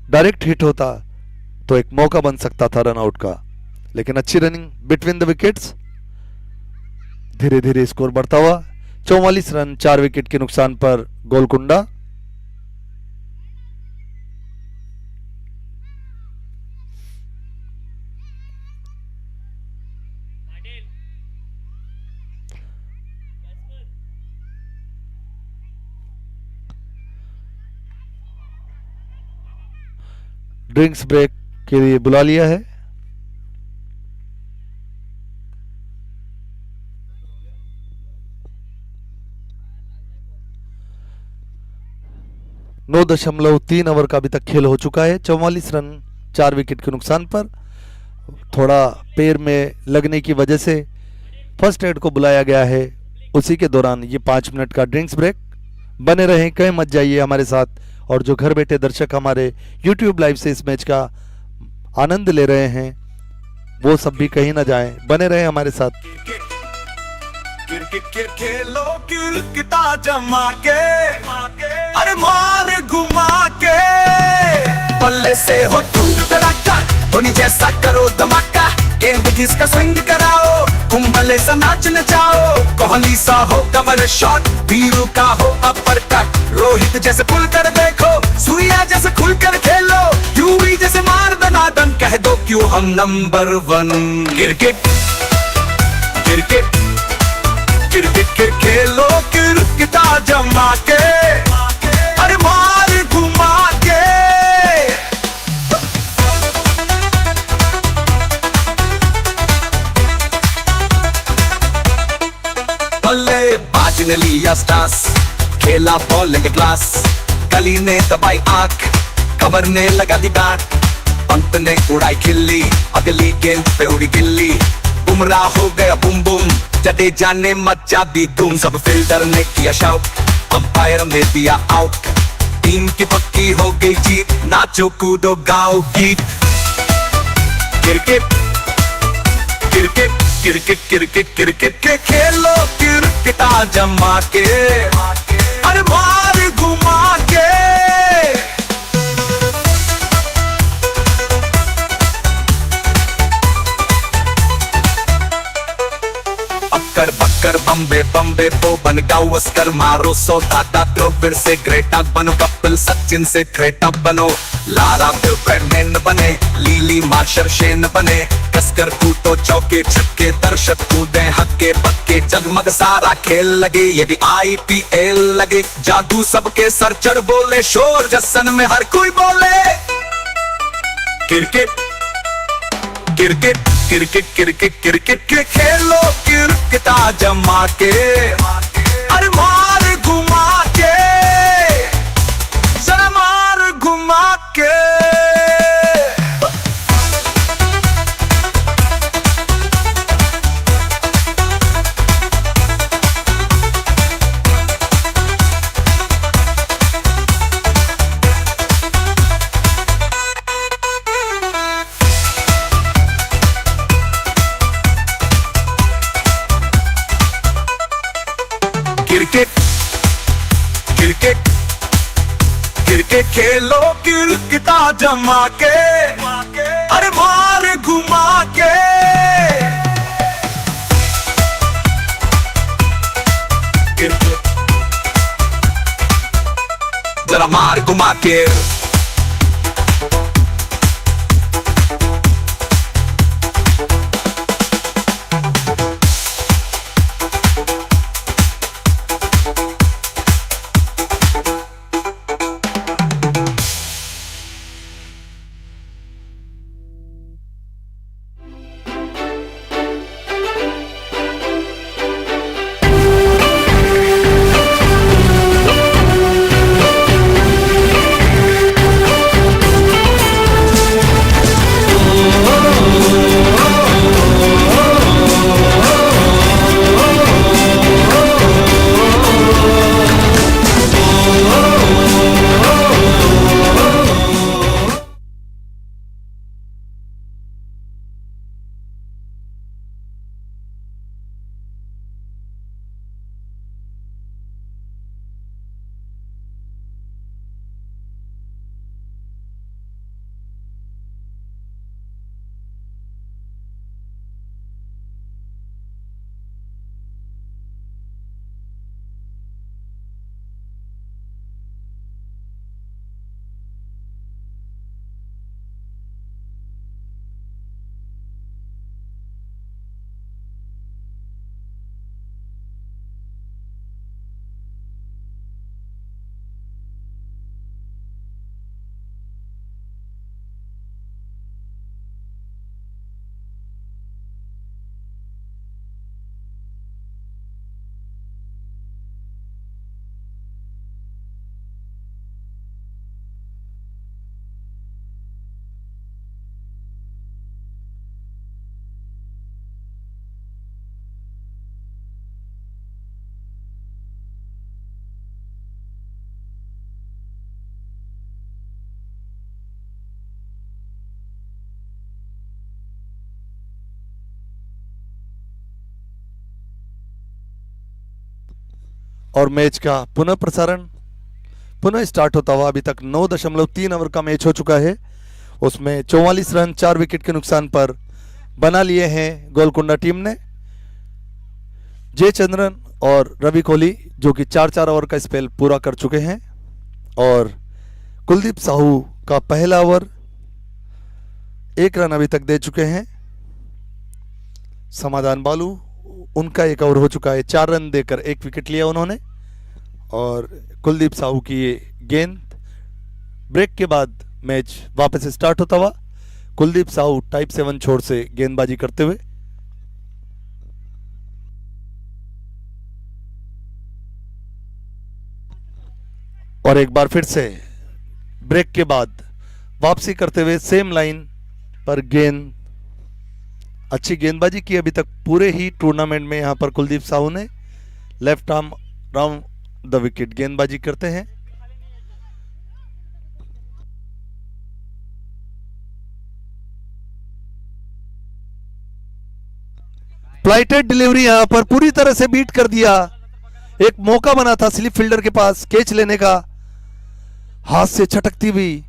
डायरेक्ट हिट होता तो एक मौका बन सकता था रन आउट का, लेकिन अच्छी रनिंग बिटवीन द विकेट्स। धीरे धीरे स्कोर बढ़ता हुआ। 44 रन 4 विकेट के नुकसान पर गोलकुंडा। ड्रिंक्स ब्रेक के लिए बुला लिया है। 9.3 ओवर का अभी तक खेल हो चुका है। 44 रन 4 विकेट के नुकसान पर। थोड़ा पैर में लगने की वजह से फर्स्ट एड को बुलाया गया है। उसी के दौरान ये 5 मिनट का ड्रिंक्स ब्रेक। बने रहें, कहीं मत जाइए हमारे साथ। और जो घर बैठे दर्शक हमारे YouTube लाइव से इस मैच का आनंद ले रहे हैं, वो सब भी कहीं ना जाएं, बने रहें हमारे साथ। क्रिकेट खेलो क्रिकेटा जमा के, अरे मार घुमा के, बल्ले से हो टूट तड़का, धोनी जैसा करो धमाका, गेंद जिसका स्विंग कराओ, कुंभले सा नाच नचाओ, कोहली सा हो कमर शॉट, वीरू का हो अपर कट, रोहित जैसे पुल कर देखो, सूर्या जैसे खुल कर खेलो, यूवी जैसे मार दनादन, कह दो क्यों हम नंबर 1। क्रिकेट क्रिकेट क्रिकेट खेलो क्रिकेटा जमा के, अरे मार घुमा के। बल्लेबाज ने लिया स्टास, खेला बॉलिंग क्लास, कली ने दबाई आंख, कमर ने लगा दी डांट, पंत ने उड़ाई खिल्ली, अगली गेंद पे उड़ी गिल्ली, बुमराह हो गया बुम बुम, जडेजा ने मचा दी धूम, सब फील्डर ने किया शाउट, अंपायर ने दिया आउट, टीम की पक्की हो गई जीत, नाचो कूदो गाओ गीत। Cricket cricket cricket cricket cricket के खेलो क्रिकेटा जमा के, अरे मार घुमा के। अक्कर बक्कर बम्बे बम्बे बो बन गावस्कर मारो सो दादा तो फिर से ग्रेटा बनो, कपिल सचिन से ग्रेटा बनो, लारा फिर बैटमैन बने, लीली मार्शल शेन बने, कसकर कूटो चौके छक्के, दर्शक कूदे हक्के पक्के, जगमग सारा खेल लगे, ये भी IPL लगे, जादू सबके सर चढ़ बोले, शोर जसन में हर कोई बोले। Cricket cricket cricket cricket cricket के खेलो क्रिकेटा जमा के, अरे मार घुमा के, जरा मार घुमा के। क्रिकेट क्रिकेट क्रिकेट खेलो क्रिकेटा जमा के, अरे मार घुमा के। जरा मार घुमा के। और मैच का पुनः प्रसारण पुनः स्टार्ट होता हुआ। अभी तक 9.3 ओवर का मैच हो चुका है, उसमें 44 रन 4 विकेट के नुकसान पर बना लिए हैं गोलकुंडा टीम ने। जयचंद्रन और रवि कोहली जो कि 4-4 ओवर का स्पेल पूरा कर चुके हैं, और कुलदीप साहू का पहला ओवर 1 रन अभी तक दे चुके हैं। समाधान बालू उनका 1 ओवर हो चुका है, 4 रन देकर 1 विकेट लिया उन्होंने। और कुलदीप साहू की ये गेंद, ब्रेक के बाद मैच वापस स्टार्ट होता हुआ। कुलदीप साहू टाइप 7 छोर से गेंदबाजी करते हुए। और एक बार फिर से ब्रेक के बाद वापसी करते हुए सेम लाइन पर गेंद, अच्छी गेंदबाजी की अभी तक पूरे ही टूर्नामेंट में। यहां पर कुलदीप साहू ने left arm round the wicket गेंदबाजी करते हैं। फ्लाइटेड डिलीवरी यहां पर पूरी तरह से बीट कर दिया। एक मौका बना था स्लिप फील्डर के पास कैच लेने का, हाथ से छटकती हुई,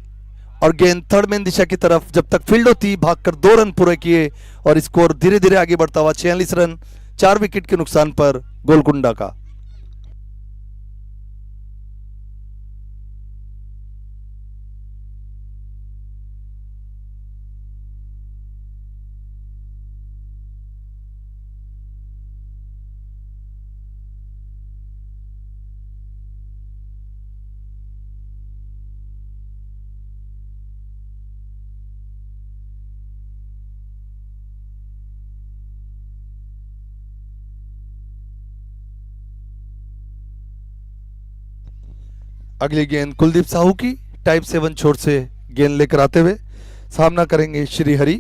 और गेंद थर्ड मैन दिशा की तरफ जब तक फील्ड होती भागकर 2 रन पूरे किए, और स्कोर धीरे धीरे आगे बढ़ता हुआ 46 रन 4 विकेट के नुकसान पर गोलकुंडा का। अगली गेंद कुलदीप साहू की टाइप 7 छोर से गेंद लेकर आते हुए सामना करेंगे श्रीहरि।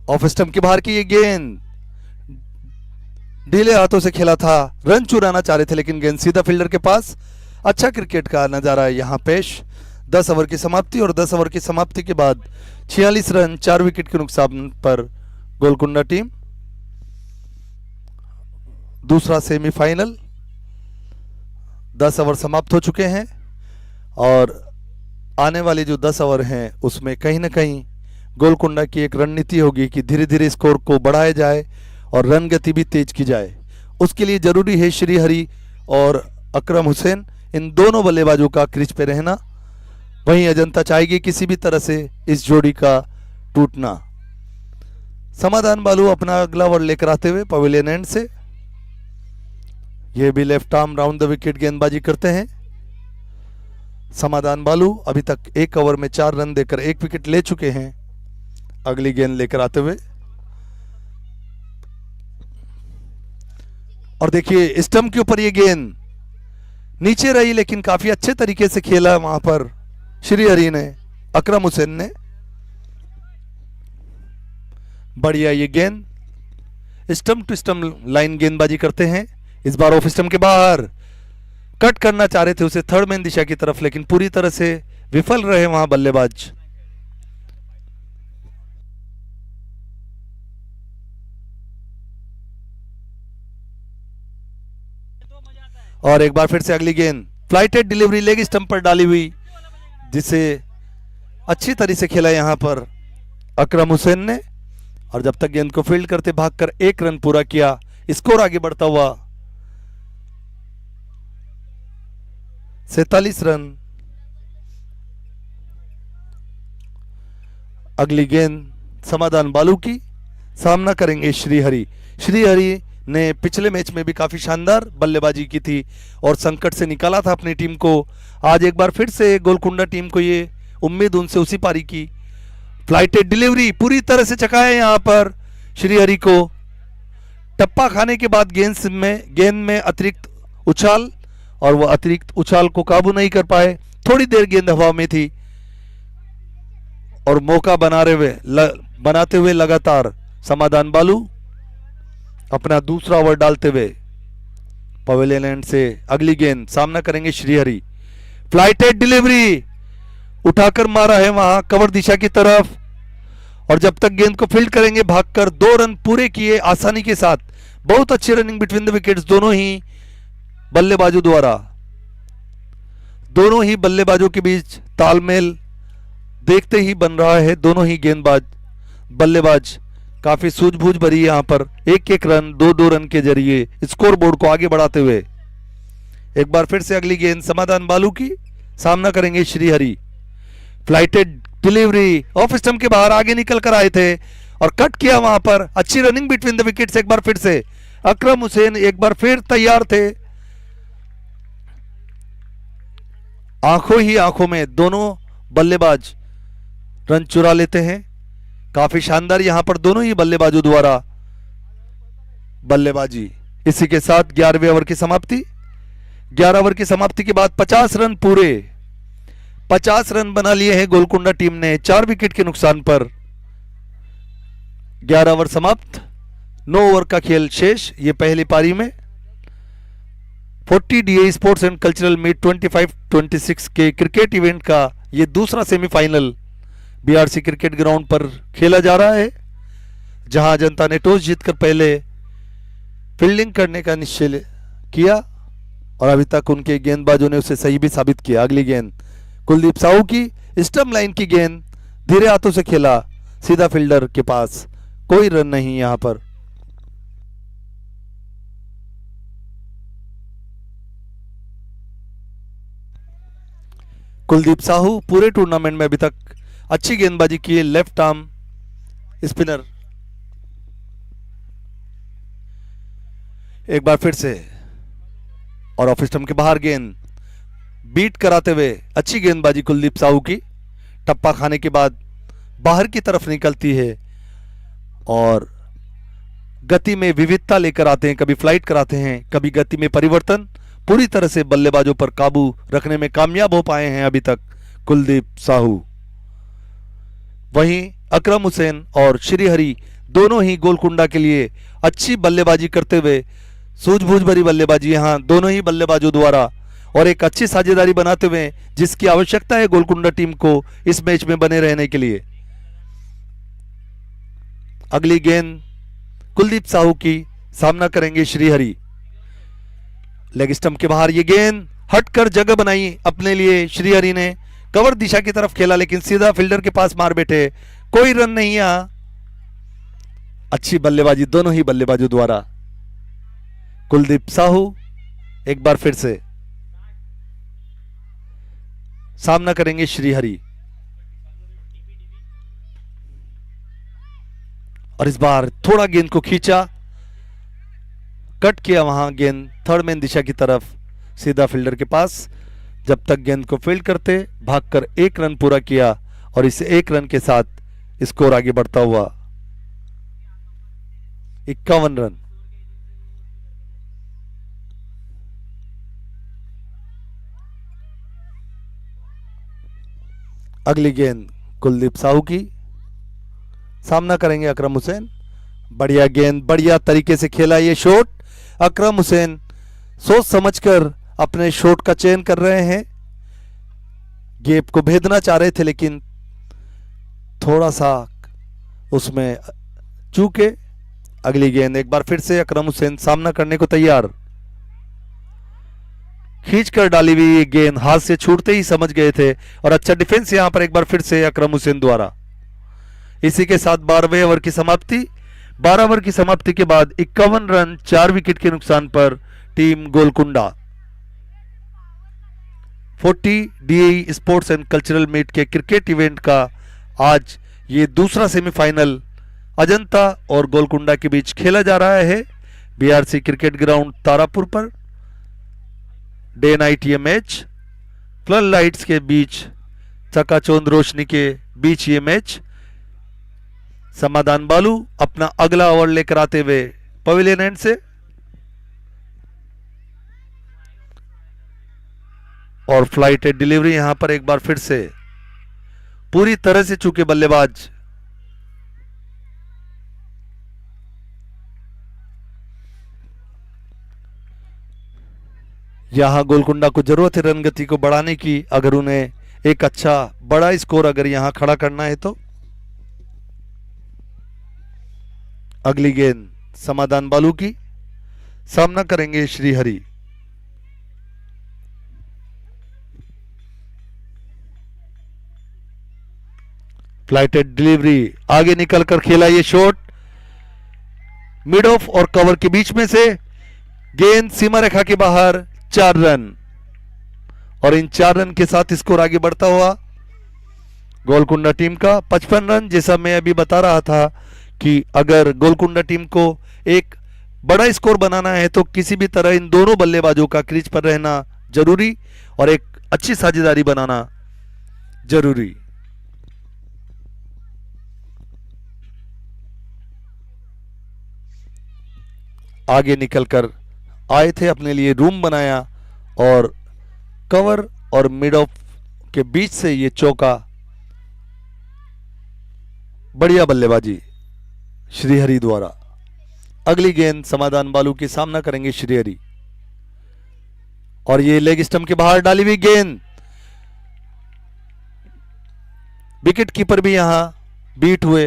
ऑफ स्टंप के बाहर की ये गेंद ढीले हाथों से खेला था, रन चुराना चाह रहे थे लेकिन गेंद सीधा फील्डर के पास। अच्छा क्रिकेट का नजारा है यहां पेश। 10 ओवर की समाप्ति, और 10 ओवर की समाप्ति के बाद 46 रन 4 विकेट के नुकसान पर गोलकुंडा टीम। दूसरा सेमीफाइनल, 10 ओवर समाप्त हो चुके हैं, और आने वाले जो 10 ओवर हैं उसमें कहीं ना कहीं गोलकुंडा की एक रणनीति होगी कि धीरे धीरे स्कोर को बढ़ाया जाए और रन गति भी तेज की जाए। उसके लिए जरूरी है श्रीहरि और अकरम हुसैन, इन दोनों बल्लेबाजों का क्रीज पे रहना। वहीं अजंता चाहेगी किसी भी तरह से इस जोड़ी का टूटना। समाधान बालू अपना अगला ओवर लेकर आते हुए पवेलियन एंड से, ये भी left arm round the wicket गेंदबाजी करते हैं। समाधान बालू अभी तक 1 ओवर में 4 रन देकर 1 विकेट ले चुके हैं। अगली गेंद लेकर आते हुए, और देखिए स्टंप के ऊपर ये गेंद नीचे रही लेकिन काफी अच्छे तरीके से खेला वहां पर श्रीहरि ने, अकरम हुसैन ने। बढ़िया ये गेंद, स्टंप टू स्टंप लाइन गेंदबाजी करते हैं। इस बार ऑफ स्टंप के बाहर कट करना चाह रहे थे उसे थर्ड मैन दिशा की तरफ, लेकिन पूरी तरह से विफल रहे वहां बल्लेबाज। और एक बार फिर से अगली गेंद फ्लाइटेड डिलीवरी लेग स्टंप पर डाली हुई, जिसे अच्छी तरह से खेला यहां पर अकरम हुसैन ने, और जब तक गेंद को फील्ड करते भागकर 1 रन पूरा किया, स्कोर आगे बढ़ता हुआ 47 रन। अगली गेंद समाधान बालू की, सामना करेंगे श्रीहरि। श्रीहरि ने पिछले मैच में भी काफी शानदार बल्लेबाजी की थी और संकट से निकाला था अपनी टीम को। आज एक बार फिर से गोलकुंडा टीम को ये उम्मीद उनसे उसी पारी की। फ्लाइटेड डिलीवरी पूरी तरह से चकाया यहां पर श्रीहरि को। टप्पा खाने के बाद गेंद में अतिरिक्त उछाल, और वह अतिरिक्त उछाल को काबू नहीं कर पाए। थोड़ी देर गेंद हवा में थी और मौका बनाते हुए लगातार समाधान बालू अपना दूसरा ओवर डालते हुए पवेलियन एंड से अगली गेंद सामना करेंगे श्रीहरि। फ्लाइटेड डिलीवरी उठाकर मारा है वहां कवर दिशा की तरफ, और जब तक गेंद को फील्ड करेंगे भागकर 2 रन पूरे किए आसानी के साथ। बहुत अच्छी रनिंग बिटवीन द विकेट्स दोनों ही बल्लेबाजों द्वारा। दोनों ही बल्लेबाजों के बीच तालमेल देखते ही बन रहा है। दोनों ही गेंदबाज बल्लेबाज काफी सूझबूझ भरी यहां पर एक एक रन, दो दो रन के जरिए स्कोर बोर्ड को आगे बढ़ाते हुए। एक बार फिर से अगली गेंद समाधान बालू की, सामना करेंगे Shrihari. Flighted delivery off stump के बाहर आगे निकल कर आए थे और कट किया वहां पर। अच्छी रनिंग बिटवीन द विकेट्स। एक बार फिर से अकरम हुसैन एक बार फिर तैयार थे। आंखों ही आंखों में दोनों बल्लेबाज रन चुरा लेते हैं। काफी शानदार यहां पर दोनों ही बल्लेबाजों द्वारा बल्लेबाजी। इसी के साथ 11वें ओवर की समाप्ति। 11 ओवर की समाप्ति के बाद 50 रन पूरे, 50 रन बना लिए हैं गोलकुंडा टीम ने 4 विकेट के नुकसान पर। 11 ओवर समाप्त, 9 ओवर का खेल शेष। ये पहली पारी में 40 DI sports and cultural meet 25-26 के क्रिकेट इवेंट का ये दूसरा सेमीफाइनल BRC क्रिकेट ग्राउंड पर खेला जा रहा है, जहां जनता ने टॉस जीतकर पहले फील्डिंग करने का निश्चय किया और अभी तक उनके गेंदबाजों ने उसे सही भी साबित किया। अगली गेंद कुलदीप साहू की, स्टंप लाइन की गेंद, धीरे हाथों से खेला, सीधा फील्डर के पास, कोई रन नहीं यहां पर। कुलदीप साहू पूरे टूर्नामेंट में अभी तक अच्छी गेंदबाजी की है। Left arm spinner. एक बार फिर से और ऑफ स्टंप के बाहर गेंद बीट कराते हुए अच्छी गेंदबाजी कुलदीप साहू की। टप्पा खाने के बाद बाहर की तरफ निकलती है और गति में विविधता लेकर आते हैं। कभी फ्लाइट कराते हैं, कभी गति में परिवर्तन। पूरी तरह से बल्लेबाजों पर काबू रखने में कामयाब हो पाए हैं अभी तक कुलदीप साहू। वहीं अकरम हुसैन और श्रीहरि दोनों ही गोलकुंडा के लिए अच्छी बल्लेबाजी करते हुए, सूझबूझ भरी बल्लेबाजी यहां दोनों ही बल्लेबाजों द्वारा और एक अच्छी साझेदारी बनाते हुए, जिसकी आवश्यकता है गोलकुंडा टीम को इस मैच में बने रहने के लिए। अगली गेंद कुलदीप साहू की, सामना करेंगे श्रीहरि। लेग स्टंप के बाहर ये गेंद हटकर जगह बनाई अपने लिए। श्रीहरि ने कवर दिशा की तरफ खेला लेकिन सीधा फील्डर के पास मार बैठे, कोई रन नहीं यहां। अच्छी बल्लेबाजी दोनों ही बल्लेबाजों द्वारा। कुलदीप साहू एक बार फिर से सामना करेंगे श्रीहरि और इस बार थोड़ा गेंद को खींचा, कट किया वहां गेंद थर्ड मैन दिशा की तरफ, सीधा फील्डर के पास। जब तक गेंद को फील्ड करते भागकर 1 रन पूरा किया और इस 1 रन के साथ स्कोर आगे बढ़ता हुआ 51 रन। अगली गेंद कुलदीप साहू की, सामना करेंगे अकरम हुसैन। बढ़िया गेंद, बढ़िया तरीके से खेला ये शॉट। अकरम हुसैन सोच समझकर अपने शॉट का चयन कर रहे हैं। गैप को भेदना चाह रहे थे लेकिन थोड़ा सा उसमें चूके। अगली गेंद एक बार फिर से अकरम हुसैन सामना करने को तैयार। खींचकर डाली हुई ये गेंद हाथ से छूटते ही समझ गए थे और अच्छा डिफेंस यहां पर एक बार फिर से अकरम हुसैन द्वारा। इसी के साथ 12वें ओवर की समाप्ति। 12 ओवर की समाप्ति के बाद 51 रन 4 विकेट के नुकसान पर team Golconda 40 DI sports and cultural meet के क्रिकेट इवेंट का आज ये दूसरा सेमीफाइनल अजंता और गोलकुंडा के बीच खेला जा रहा है BRC क्रिकेट ग्राउंड तारापुर पर। डे नाइट ये मैच, फ्लड लाइट्स के बीच, चकाचौंध रोशनी के बीच ये मैच। समाधान बालू अपना अगला ओवर लेकर आते हुए पवेलियन एंड से, और फ्लाइटेड डिलीवरी यहां पर एक बार फिर से पूरी तरह से चूके बल्लेबाज। यहां गोलकुंडा को जरूरत है रन गति को बढ़ाने की, अगर उन्हें एक अच्छा बड़ा स्कोर अगर यहां खड़ा करना है तो। अगली गेंद समाधान बालू की, सामना करेंगे श्रीहरि। फ्लाइटेड डिलीवरी, आगे निकलकर खेला ये शॉट, मिड ऑफ और कवर के बीच में से, गेंद सीमा रेखा के बाहर, 4 रन। और इन 4 रन के साथ स्कोर आगे बढ़ता हुआ गोलकुंडा टीम का 55 रन। जैसा मैं अभी बता रहा था कि अगर गोलकुंडा टीम को एक बड़ा स्कोर बनाना है तो किसी भी तरह इन दोनों बल्लेबाजों का क्रीज पर रहना जरूरी और एक अच्छी साझेदारी बनाना जरूरी। आगे निकलकर आए थे, अपने लिए रूम बनाया और कवर और मिड ऑफ के बीच से ये चौका। बढ़िया बल्लेबाजी श्रीहरि द्वारा। अगली गेंद समाधान बालू के सामना करेंगे श्रीहरि, और ये लेग स्टंप के बाहर डाली हुई गेंद। विकेट कीपर भी यहां बीट हुए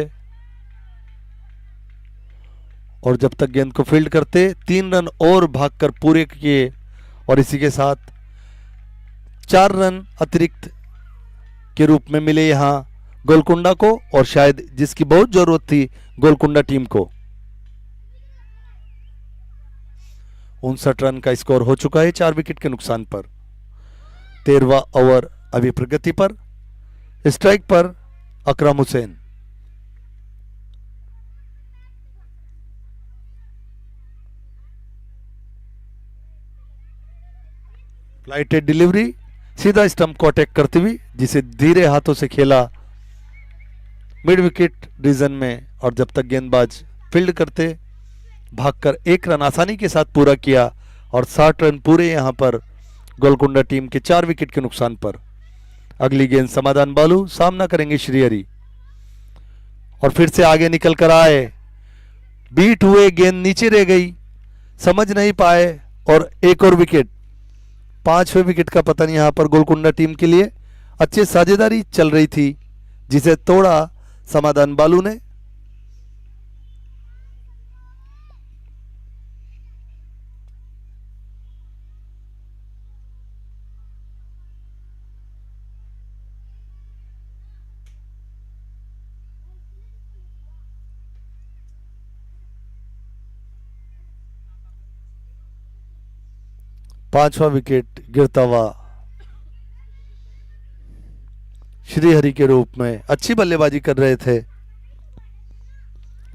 और जब तक गेंद को फील्ड करते 3 रन और भागकर पूरे किए और इसी के साथ 4 रन अतिरिक्त के रूप में मिले यहां गोलकुंडा को, और शायद जिसकी बहुत जरूरत थी गोलकुंडा टीम को। 59 रन का स्कोर हो चुका है 4 विकेट के नुकसान पर। 13वां ओवर अभी प्रगति पर। स्ट्राइक पर अकरम हुसैन। फ्लाइटेड डिलीवरी, सीधा स्टंप को अटैक करती हुई, जिसे धीरे हाथों से खेला मिड विकेट रीजन में, और जब तक गेंदबाज फील्ड करते भागकर 1 रन आसानी के साथ पूरा किया और 60 रन पूरे यहां पर गोलकुंडा टीम के 4 विकेट के नुकसान पर। अगली गेंद समाधान बालू, सामना करेंगे श्रीहरि, और फिर से आगे निकल कर आए, बीट हुए, गेंद नीचे रह गई, समझ नहीं पाए और एक और विकेट। 5वें विकेट का पतन यहां पर गोलकुंडा टीम के लिए। अच्छी साझेदारी चल रही थी जिसे तोड़ा समाधान बालू ने। पांचवा विकेट गिरता हुआ श्रीहरि के रूप में। अच्छी बल्लेबाजी कर रहे थे,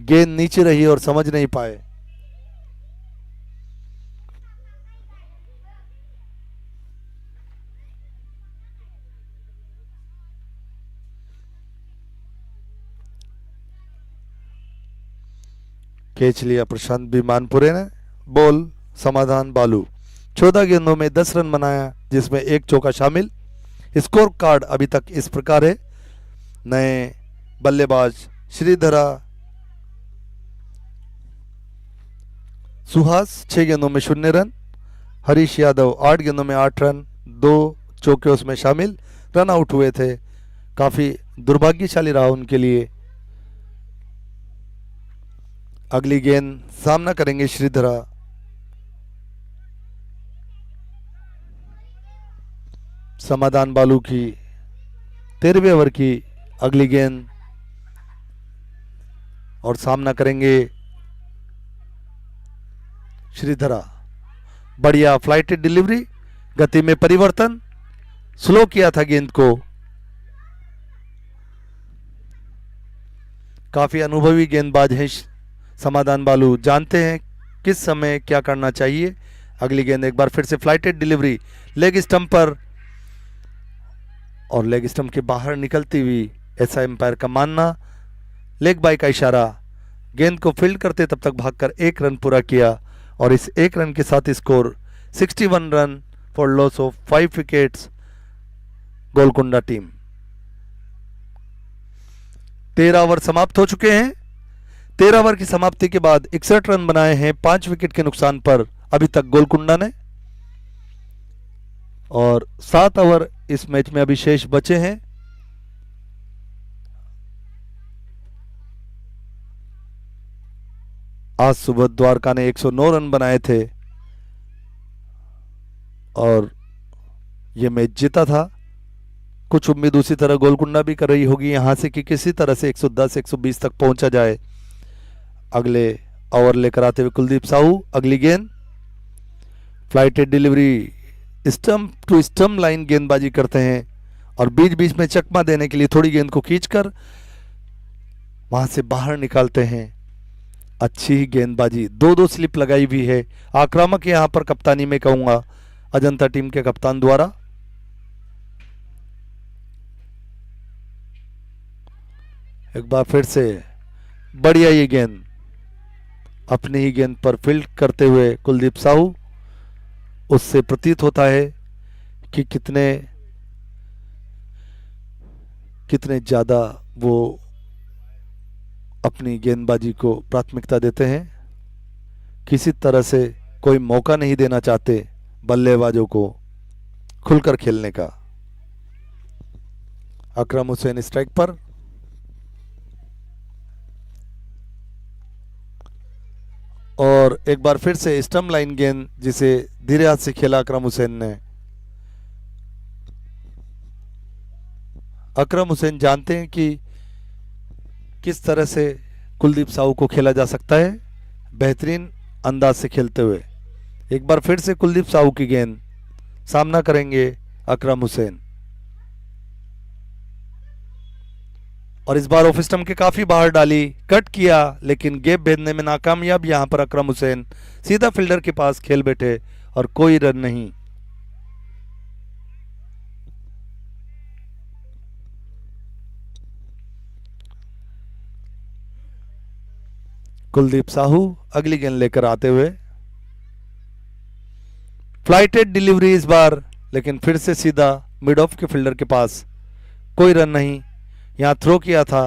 गेंद नीचे रही और समझ नहीं पाए। कैच लिया प्रशांत विमानपुरे ने। बॉल समाधान बालू। 14 गेंदों में 10 रन बनाया, जिसमें एक चौका शामिल। स्कोर कार्ड अभी तक इस प्रकार है। नए बल्लेबाज श्रीधरा सुहास 6 गेंदों में 0 रन, हरीश यादव 8 गेंदों में 8 रन, 2 चौके उसमें शामिल, रन आउट हुए थे। काफी दुर्भाग्यशाली रहा उनके लिए। अगली गेंद सामना करेंगे श्रीधरा। समाधान बालू की 13वें ओवर की अगली गेंद, और सामना करेंगे श्रीधरा। बढ़िया फ्लाइटेड डिलीवरी, गति में परिवर्तन, स्लो किया था गेंद को। काफी अनुभवी गेंदबाज है समाधान बालू, जानते हैं किस समय क्या करना चाहिए। अगली गेंद एक बार फिर से फ्लाइटेड डिलीवरी, लेग स्टंप पर, और लेग स्टंप के बाहर निकलती हुई, ऐसा एम्पायर का मानना। लेग बाय का इशारा। गेंद को फील्ड करते तब तक भागकर 1 रन पूरा किया, और इस 1 रन के साथ score 61 run for loss of 5 wickets Golconda team. 13 over समाप्त हो चुके हैं। 13 ओवर की समाप्ति के बाद 61 रन बनाए हैं 5 विकेट के नुकसान पर अभी तक गोलकुंडा ने, और 7 ओवर इस मैच में अभी शेष बचे हैं। आज सुबह द्वारका ने 109 रन बनाए थे और ये मैच जीता था। कुछ उम्मीद उसी तरह गोलकुंडा भी कर रही होगी यहां से कि किसी तरह से 110 120 तक पहुंचा जाए। अगले ओवर लेकर आते हुए कुलदीप साहू, अगली गेंद flighted delivery, stump to stump line गेंदबाजी करते हैं और बीच बीच में चकमा देने के लिए थोड़ी गेंद को खींचकर वहां से बाहर निकालते हैं। अच्छी ही गेंदबाजी, दो दो स्लिप लगाई हुई है। आक्रामक यहां पर कप्तानी में कहूंगा अजंता टीम के कप्तान द्वारा। एक बार फिर से बढ़िया ये गेंद, अपनी ही गेंद पर फील्ड करते हुए कुलदीप साहू। उससे प्रतीत होता है कि कितने ज्यादा वो अपनी गेंदबाजी को प्राथमिकता देते हैं। किसी तरह से कोई मौका नहीं देना चाहते बल्लेबाजों को खुलकर खेलने का। अकरम हुसैन स्ट्राइक पर। और एक बार फिर से स्टंप लाइन गेंद जिसे धीरे हाथ से खेला अकरम हुसैन ने। अकरम हुसैन जानते हैं कि किस तरह से कुलदीप साहू को खेला जा सकता है, बेहतरीन अंदाज से खेलते हुए। एक बार फिर से कुलदीप साहू की गेंद, सामना करेंगे अकरम हुसैन। और इस बार ऑफ स्टंप के काफी बाहर डाली, कट किया लेकिन गैप भेदने में नाकामयाब। यहां पर अकरम हुसैन सीधा फील्डर के पास खेल बैठे और कोई रन नहीं। कुलदीप साहू अगली गेंद लेकर आते हुए, फ्लाइटेड डिलीवरी इस बार, लेकिन फिर से सीधा मिड ऑफ के फील्डर के पास, कोई रन नहीं। यहां थ्रो किया था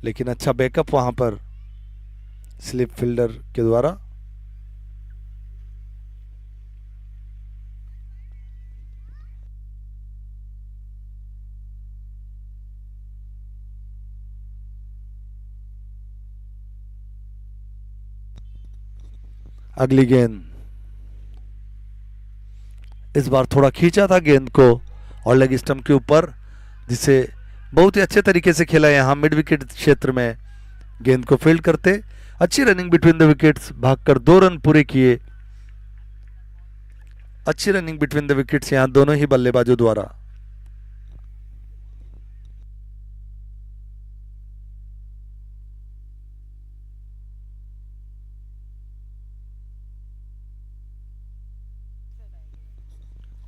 लेकिन अच्छा बैकअप वहां पर स्लिप फील्डर के द्वारा। अगली गेंद, इस बार थोड़ा खींचा था गेंद को और लेग स्टंप के ऊपर, जिसे बहुत ही अच्छे तरीके से खेला। यहां मिड विकेट क्षेत्र में गेंद को फील्ड करते अच्छी रनिंग बिटवीन द विकेट्स, भागकर 2 रन पूरे किए। अच्छी रनिंग बिटवीन द विकेट्स यहां दोनों ही बल्लेबाजों द्वारा।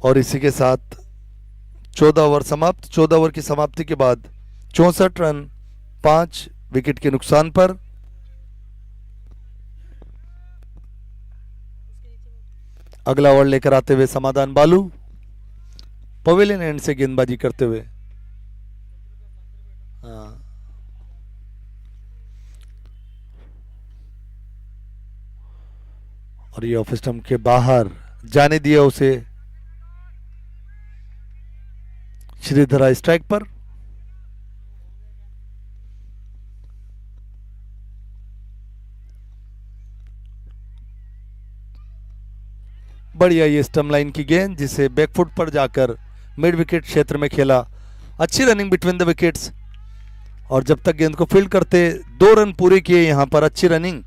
और इसी के साथ 14 ओवर समाप्त। 14 ओवर की समाप्ति के बाद 64 रन 5 विकेट के नुकसान पर। अगला ओवर लेकर आते हुए समाधान बालू, पवेलियन एंड से गेंदबाजी करते हुए। और ये ऑफ स्टंप के बाहर जाने दिया उसे। श्रीधरा स्ट्राइक पर। बढ़िया ये स्टंप लाइन की गेंद, जिसे बैकफुट पर जाकर मिड विकेट क्षेत्र में खेला। अच्छी रनिंग बिटवीन द विकेट्स और जब तक गेंद को फील्ड करते 2 रन पूरे किए। यहां पर अच्छी रनिंग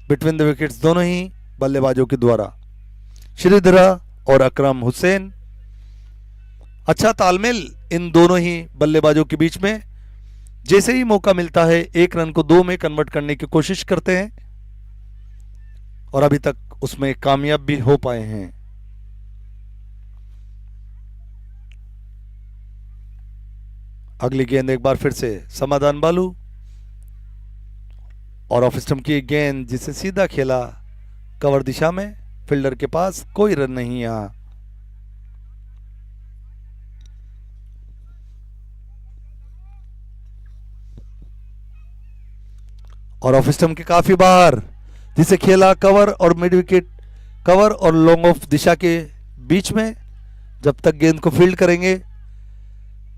बिटवीन द विकेट्स दोनों ही बल्लेबाजों के द्वारा। श्रीधरा और अकरम हुसैन, अच्छा तालमेल इन दोनों ही बल्लेबाजों के बीच में। जैसे ही मौका मिलता है 1 रन को 2 में कन्वर्ट करने की कोशिश करते हैं और अभी तक उसमें कामयाब भी हो पाए हैं। अगली गेंद एक बार फिर से समाधान बालू और ऑफ स्टंप की गेंद, जिसे सीधा खेला कवर दिशा में फील्डर के पास, कोई रन नहीं यहां। और ऑफ स्टंप के काफी बाहर, जिसे खेला कवर और मिड विकेट, कवर और लॉन्ग ऑफ दिशा के बीच में। जब तक गेंद को फील्ड करेंगे,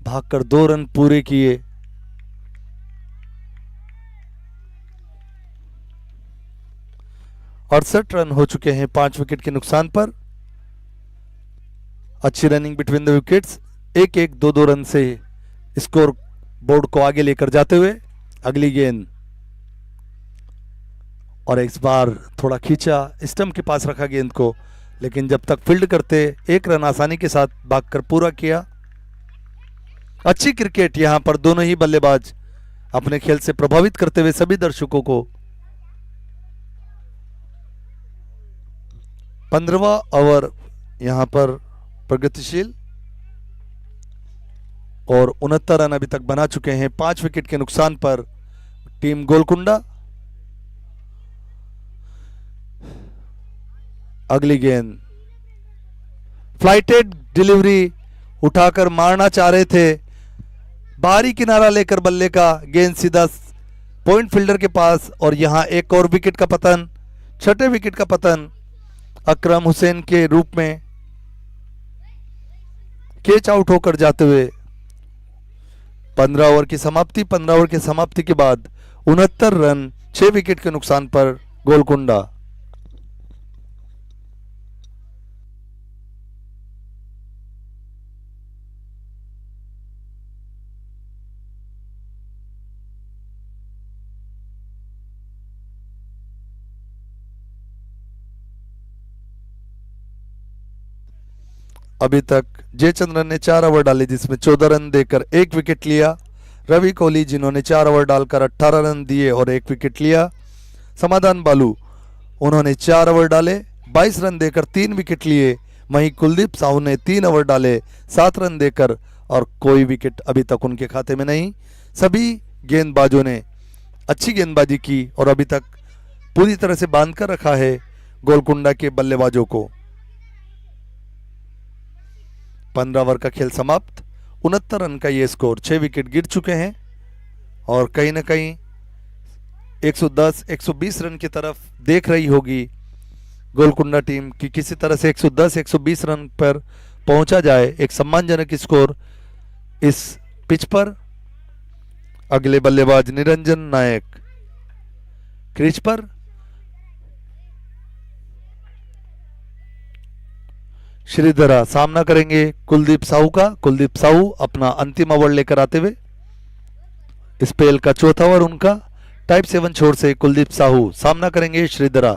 भागकर 2 रन पूरे किए। 68 रन हो चुके हैं 5 विकेट के नुकसान पर। अच्छी रनिंग बिटवीन द विकेट्स, एक एक दो दो रन से स्कोर बोर्ड को आगे लेकर जाते हुए। अगली गेंद और इस बार थोड़ा खींचा, स्टंप के पास रखा गेंद को, लेकिन जब तक फील्ड करते एक रन आसानी के साथ भागकर पूरा किया। अच्छी क्रिकेट, यहां पर दोनों ही बल्लेबाज अपने खेल से प्रभावित करते हुए सभी दर्शकों को। 15वां ओवर यहां पर प्रगतिशील और 69 रन अभी तक बना चुके हैं 5 विकेट के नुकसान पर टीम गोलकुंडा। अगली गेंद फ्लाइटेड डिलीवरी, उठाकर मारना चाह रहे थे, बाहरी किनारा लेकर बल्ले का, गेंद सीधा पॉइंट फील्डर के पास और यहां एक और विकेट का पतन, छठे विकेट का पतन अकरम हुसैन के रूप में कैच आउट होकर जाते हुए। 15 ओवर की समाप्ति। 15 ओवर की समाप्ति के बाद 69 रन 6 विकेट के नुकसान पर गोलकुंडा। अभी तक जयचंद्रन ने 4 ओवर डाले जिसमें 14 रन देकर 1 विकेट लिया। रवि कोहली जिन्होंने 4 ओवर डालकर 18 रन दिए और 1 विकेट लिया। समाधान बालू उन्होंने 4 ओवर डाले 22 रन देकर 3 विकेट लिए। वहीं कुलदीप साहू ने 3 ओवर डाले 7 रन देकर और कोई विकेट अभी तक उनके खाते में नहीं। सभी गेंदबाजों ने अच्छी गेंदबाजी की और अभी तक पूरी तरह से बांध कर रखा है गोलकुंडा के बल्लेबाजों को। 15 ओवर का खेल समाप्त। 69 रन का ये स्कोर, 6 विकेट गिर चुके हैं और कहीं ना कहीं 110-120 रन की तरफ देख रही होगी गोलकुंडा टीम कि किसी तरह से 110-120 रन पर पहुंचा जाए, एक सम्मानजनक स्कोर इस पिच पर। अगले बल्लेबाज निरंजन नायक क्रीज पर। श्रीधरा सामना करेंगे कुलदीप साहू का। कुलदीप साहू अपना अंतिम ओवर लेकर आते हुए, स्पेल का चौथा ओवर उनका। टाइप 7 छोर से कुलदीप साहू सामना करेंगे श्रीधरा।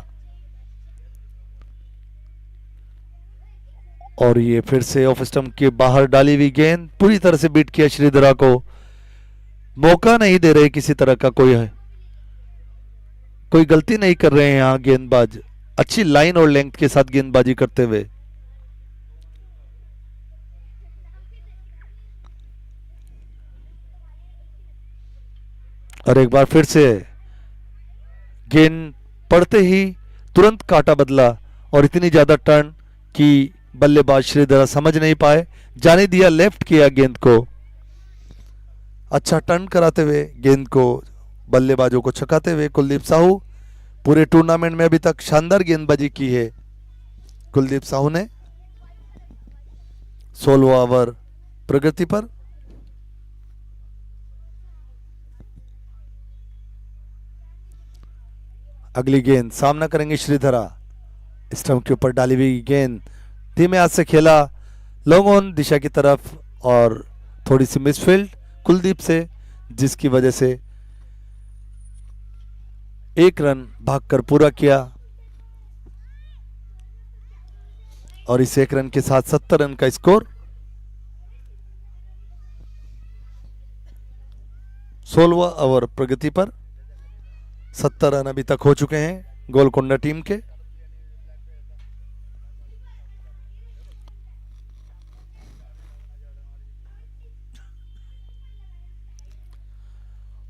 और ये फिर से ऑफ स्टंप के बाहर डाली हुई गेंद, पूरी तरह से बीट किया श्रीधरा को। मौका नहीं दे रहे किसी तरह का, कोई गलती नहीं कर रहे हैं यहां गेंदबाज, अच्छी लाइन और लेंथ के साथ गेंदबाजी करते हुए। और एक बार फिर से गेंद पड़ते ही तुरंत काटा बदला और इतनी ज्यादा टर्न कि बल्लेबाज श्रीधरा समझ नहीं पाए, जाने दिया, लेफ्ट किया गेंद को। अच्छा टर्न कराते हुए गेंद को बल्लेबाजों को छकाते हुए कुलदीप साहू। पूरे टूर्नामेंट में अभी तक शानदार गेंदबाजी की है कुलदीप साहू ने। 16वां ओवर प्रगति पर। अगली गेंद सामना करेंगे श्रीधरा। स्टंप के ऊपर डाली हुई गेंद धीमे हाथ से खेला लॉन्ग ऑन दिशा की तरफ और थोड़ी सी मिसफील्ड कुलदीप से, जिसकी वजह से 1 रन भागकर पूरा किया और इस 1 रन के साथ 70 रन का स्कोर। 16वां ओवर प्रगति पर। 70 रन अभी तक हो चुके हैं गोलकुंडा टीम के।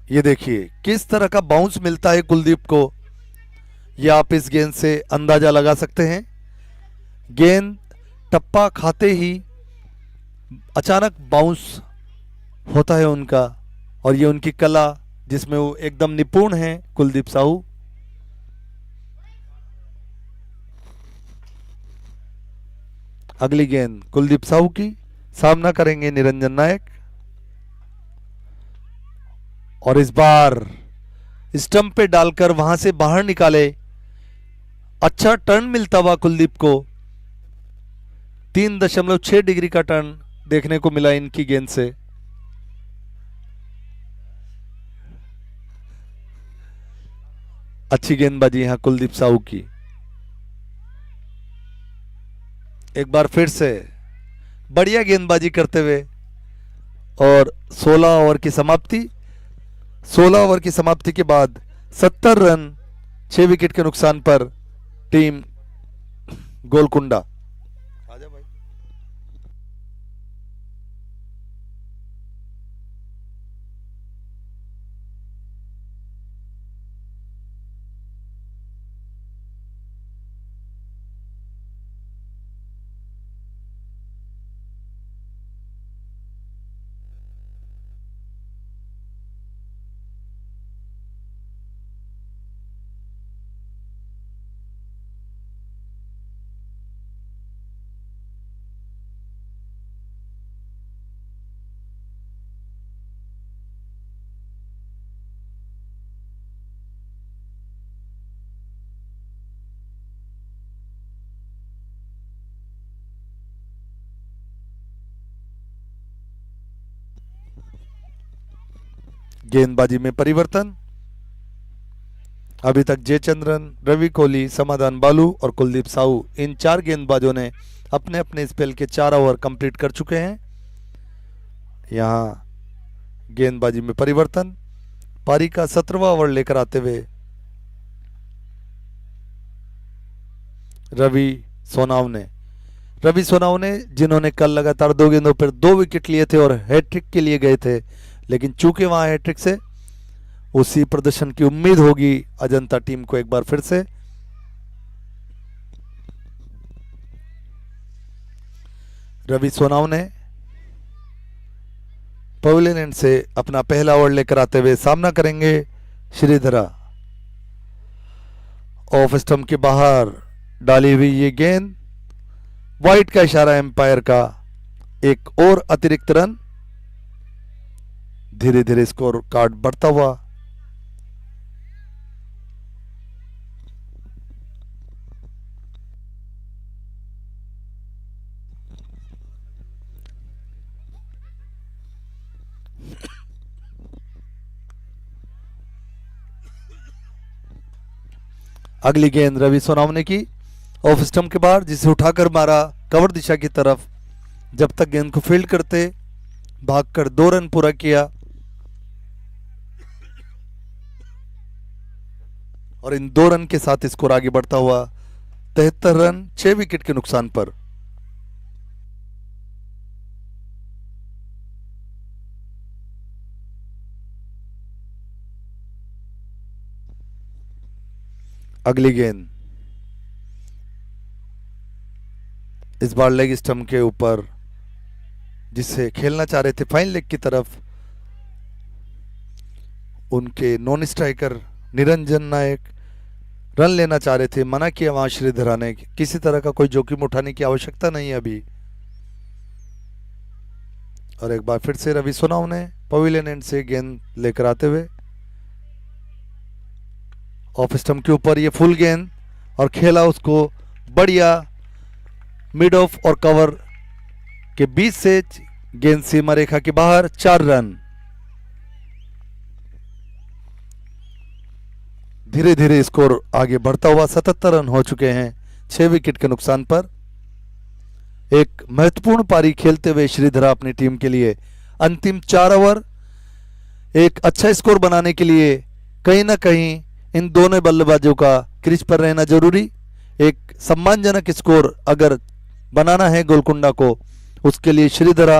ये देखिए किस तरह का बाउंस मिलता है कुलदीप को, ये आप इस गेंद से अंदाजा लगा सकते हैं। गेंद टप्पा खाते ही अचानक बाउंस होता है उनका और ये उनकी कला जिसमें वो एकदम निपुण हैं कुलदीप साहू। अगली गेंद कुलदीप साहू की, सामना करेंगे निरंजन नायक और इस बार स्टंप पे डालकर वहां से बाहर निकाले। अच्छा टर्न मिलता हुआ कुलदीप को, 3.6 डिग्री का टर्न देखने को मिला इनकी गेंद से। अच्छी गेंदबाजी यहां कुलदीप साहू की। एक बार फिर से बढ़िया गेंदबाजी करते हुए, और 16 ओवर की समाप्ति। 16 ओवर की समाप्ति के बाद 70 रन 6 विकेट के नुकसान पर टीम गोलकुंडा। आजा भाई। गेंदबाजी में परिवर्तन। अभी तक जयचंद्रन, रवि कोहली, समाधान बालू और कुलदीप साहू, इन 4 गेंदबाजों ने अपने अपने स्पेल के 4 ओवर कंप्लीट कर चुके हैं। यहां गेंदबाजी में परिवर्तन। पारी का 17वां ओवर लेकर आते हुए रवि सोनाव ने जिन्होंने कल लगातार 2 गेंदों पर 2 विकेट लिए थे और हैट्रिक के लिए गए थे, लेकिन चूंकि वहां हैट्रिक से उसी प्रदर्शन की उम्मीद होगी अजंता टीम को एक बार फिर से। रवि सोनाव ने पवेलियन एंड से अपना पहला ओवर लेकर आते हुए सामना करेंगे श्रीधरा। ऑफ स्टंप के बाहर डाली हुई ये गेंद, वाइड का इशारा एम्पायर का, एक और अतिरिक्त रन। धीरे धीरे स्कोर कार्ड बढ़ता हुआ। अगली गेंद रवि सोनावने की ऑफ स्टंप के बाहर, जिसे उठाकर मारा कवर दिशा की तरफ। जब तक गेंद को फील्ड करते भागकर 2 रन पूरा किया, और इन 2 रन के साथ स्कोर आगे बढ़ता हुआ 73 रन 6 विकेट के नुकसान पर। अगली गेंद इस बार लेग स्टंप के ऊपर, जिसे खेलना चाह रहे थे फाइन लेग की तरफ उनके नॉन स्ट्राइकर निरंजन नायक, रन लेना चाह रहे थे, मना किया वहां श्रीधरा ने। किसी तरह का कोई जोखिम उठाने की आवश्यकता नहीं है अभी। और एक बार फिर से रवि सोनाव ने पवेलियन एंड से गेंद लेकर आते हुए ऑफ स्टंप के ऊपर ये फुल गेंद, और खेला उसको बढ़िया मिड ऑफ और कवर के बीच से, गेंद सीमा रेखा के बाहर, 4 रन। धीरे धीरे स्कोर आगे बढ़ता हुआ 77 रन हो चुके हैं 6 विकेट के नुकसान पर। एक महत्वपूर्ण पारी खेलते हुए श्रीधरा अपनी टीम के लिए अंतिम 4 ओवर एक अच्छा स्कोर बनाने के लिए कहीं ना कहीं इन दोनों बल्लेबाजों का क्रीज पर रहना जरूरी। एक सम्मानजनक स्कोर अगर बनाना है गोलकुंडा को, उसके लिए श्रीधरा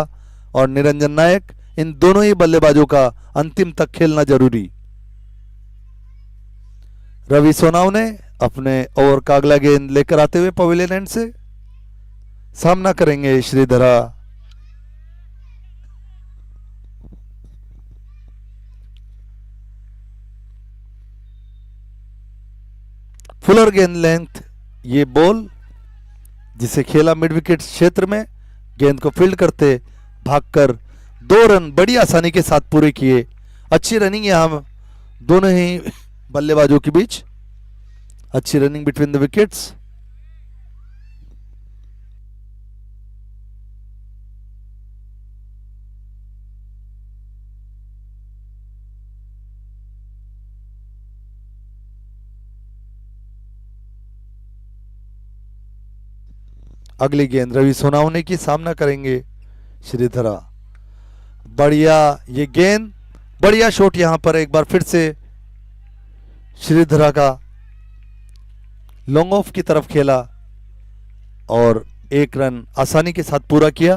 और निरंजन नायक, इन दोनों ही बल्लेबाजों का अंतिम तक खेलना जरूरी। रवि सोनाव ने अपने ओवर का अगला गेंद लेकर आते हुए पवेलियन एंड से सामना करेंगे श्रीधरा। फुलर गेंद लेंथ ये बॉल, जिसे खेला मिड विकेट क्षेत्र में, गेंद को फील्ड करते भागकर 2 रन बड़ी आसानी के साथ पूरे किए। अच्छी रनिंग यहां दोनों ही बल्लेबाजों के बीच। अच्छी रनिंग बिटवीन द विकेट्स। अगली गेंद रवि सोनावने की, सामना करेंगे श्रीधरा। बढ़िया ये गेंद, बढ़िया शॉट यहां पर एक बार फिर से श्रीधरा का लॉन्ग ऑफ की तरफ खेला और एक रन आसानी के साथ पूरा किया।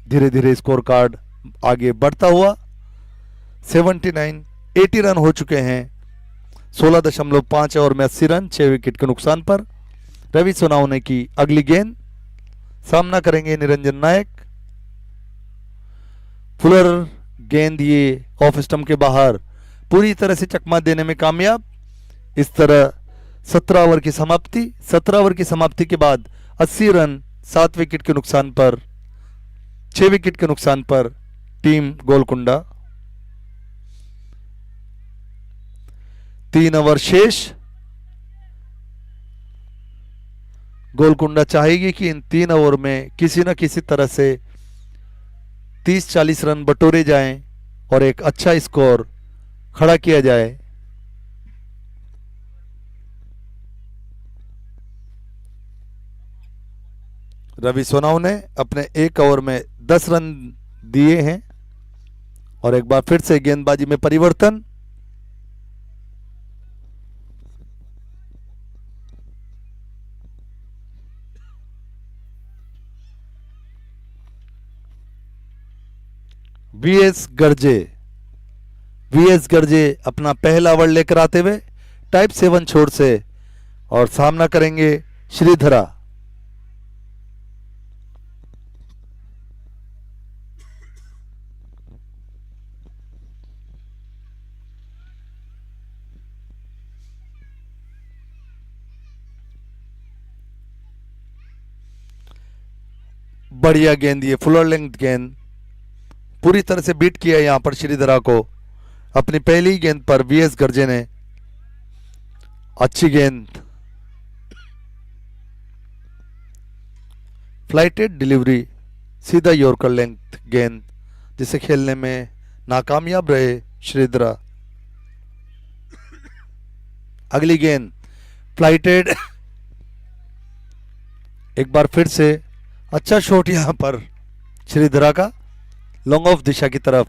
धीरे धीरे स्कोर कार्ड आगे बढ़ता हुआ 80 रन हो चुके हैं। 16.5 ओवर में 80 रन, 6 विकेट के नुकसान पर। रवि सोनावने की अगली गेंद, सामना करेंगे निरंजन नायक। फुलर गेंद ये ऑफ स्टंप के बाहर पूरी तरह से चकमा देने में कामयाब। इस तरह 17 ओवर की समाप्ति। 17 ओवर की समाप्ति के बाद 80 रन 7 विकेट के नुकसान पर, 6 विकेट के नुकसान पर टीम गोलकुंडा। 3 ओवर शेष। गोलकुंडा चाहेगी कि इन 3 ओवर में किसी न किसी तरह से 30-40 रन बटोरे जाएं और एक अच्छा स्कोर खड़ा किया जाए। रवि सोनावने अपने 1 ओवर में 10 रन दिए हैं और एक बार फिर से गेंदबाजी में परिवर्तन। वीएस गर्जे अपना पहला ओवर लेकर आते हुए टाइप 7 छोर से और सामना करेंगे श्रीधरा। बढ़िया गेंद, ये फुलर लेंथ गेंद पूरी तरह से बीट किया यहां पर श्रीधरा को। अपनी पहली गेंद पर वीएस गर्जे ने अच्छी गेंद, फ्लाइटेड डिलीवरी, सीधा यॉर्कर लेंथ गेंद जिसे खेलने में नाकामयाब रहे श्रीधरा। अगली गेंद फ्लाइटेड, एक बार फिर से अच्छा शॉट यहां पर श्रीधरा का लॉन्ग ऑफ दिशा की तरफ।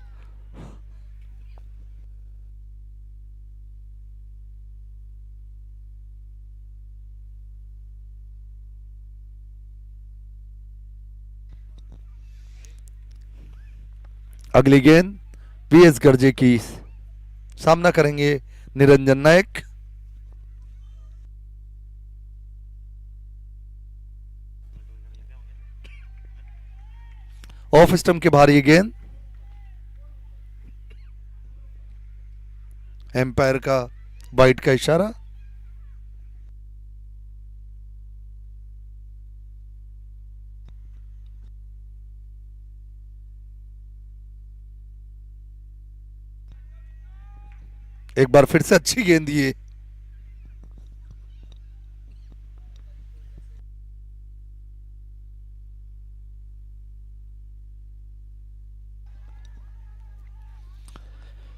अगली गेंद वीएस गर्जे की, सामना करेंगे निरंजन नायक। ऑफ स्टंप के बाहर ये गेंद, एम्पायर का वाइड का इशारा। एक बार फिर से अच्छी गेंद ये,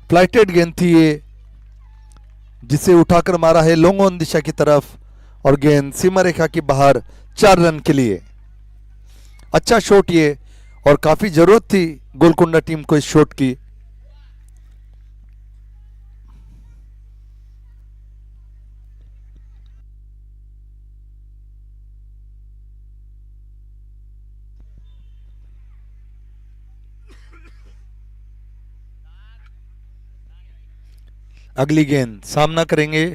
फ्लाइटेड गेंद थी ये जिसे उठाकर मारा है लॉन्ग ऑन दिशा की तरफ और गेंद सीमा रेखा के बाहर 4 रन के लिए। अच्छा शॉट ये और काफी जरूरत थी गोलकुंडा टीम को इस शॉट की। अगली गेंद, सामना करेंगे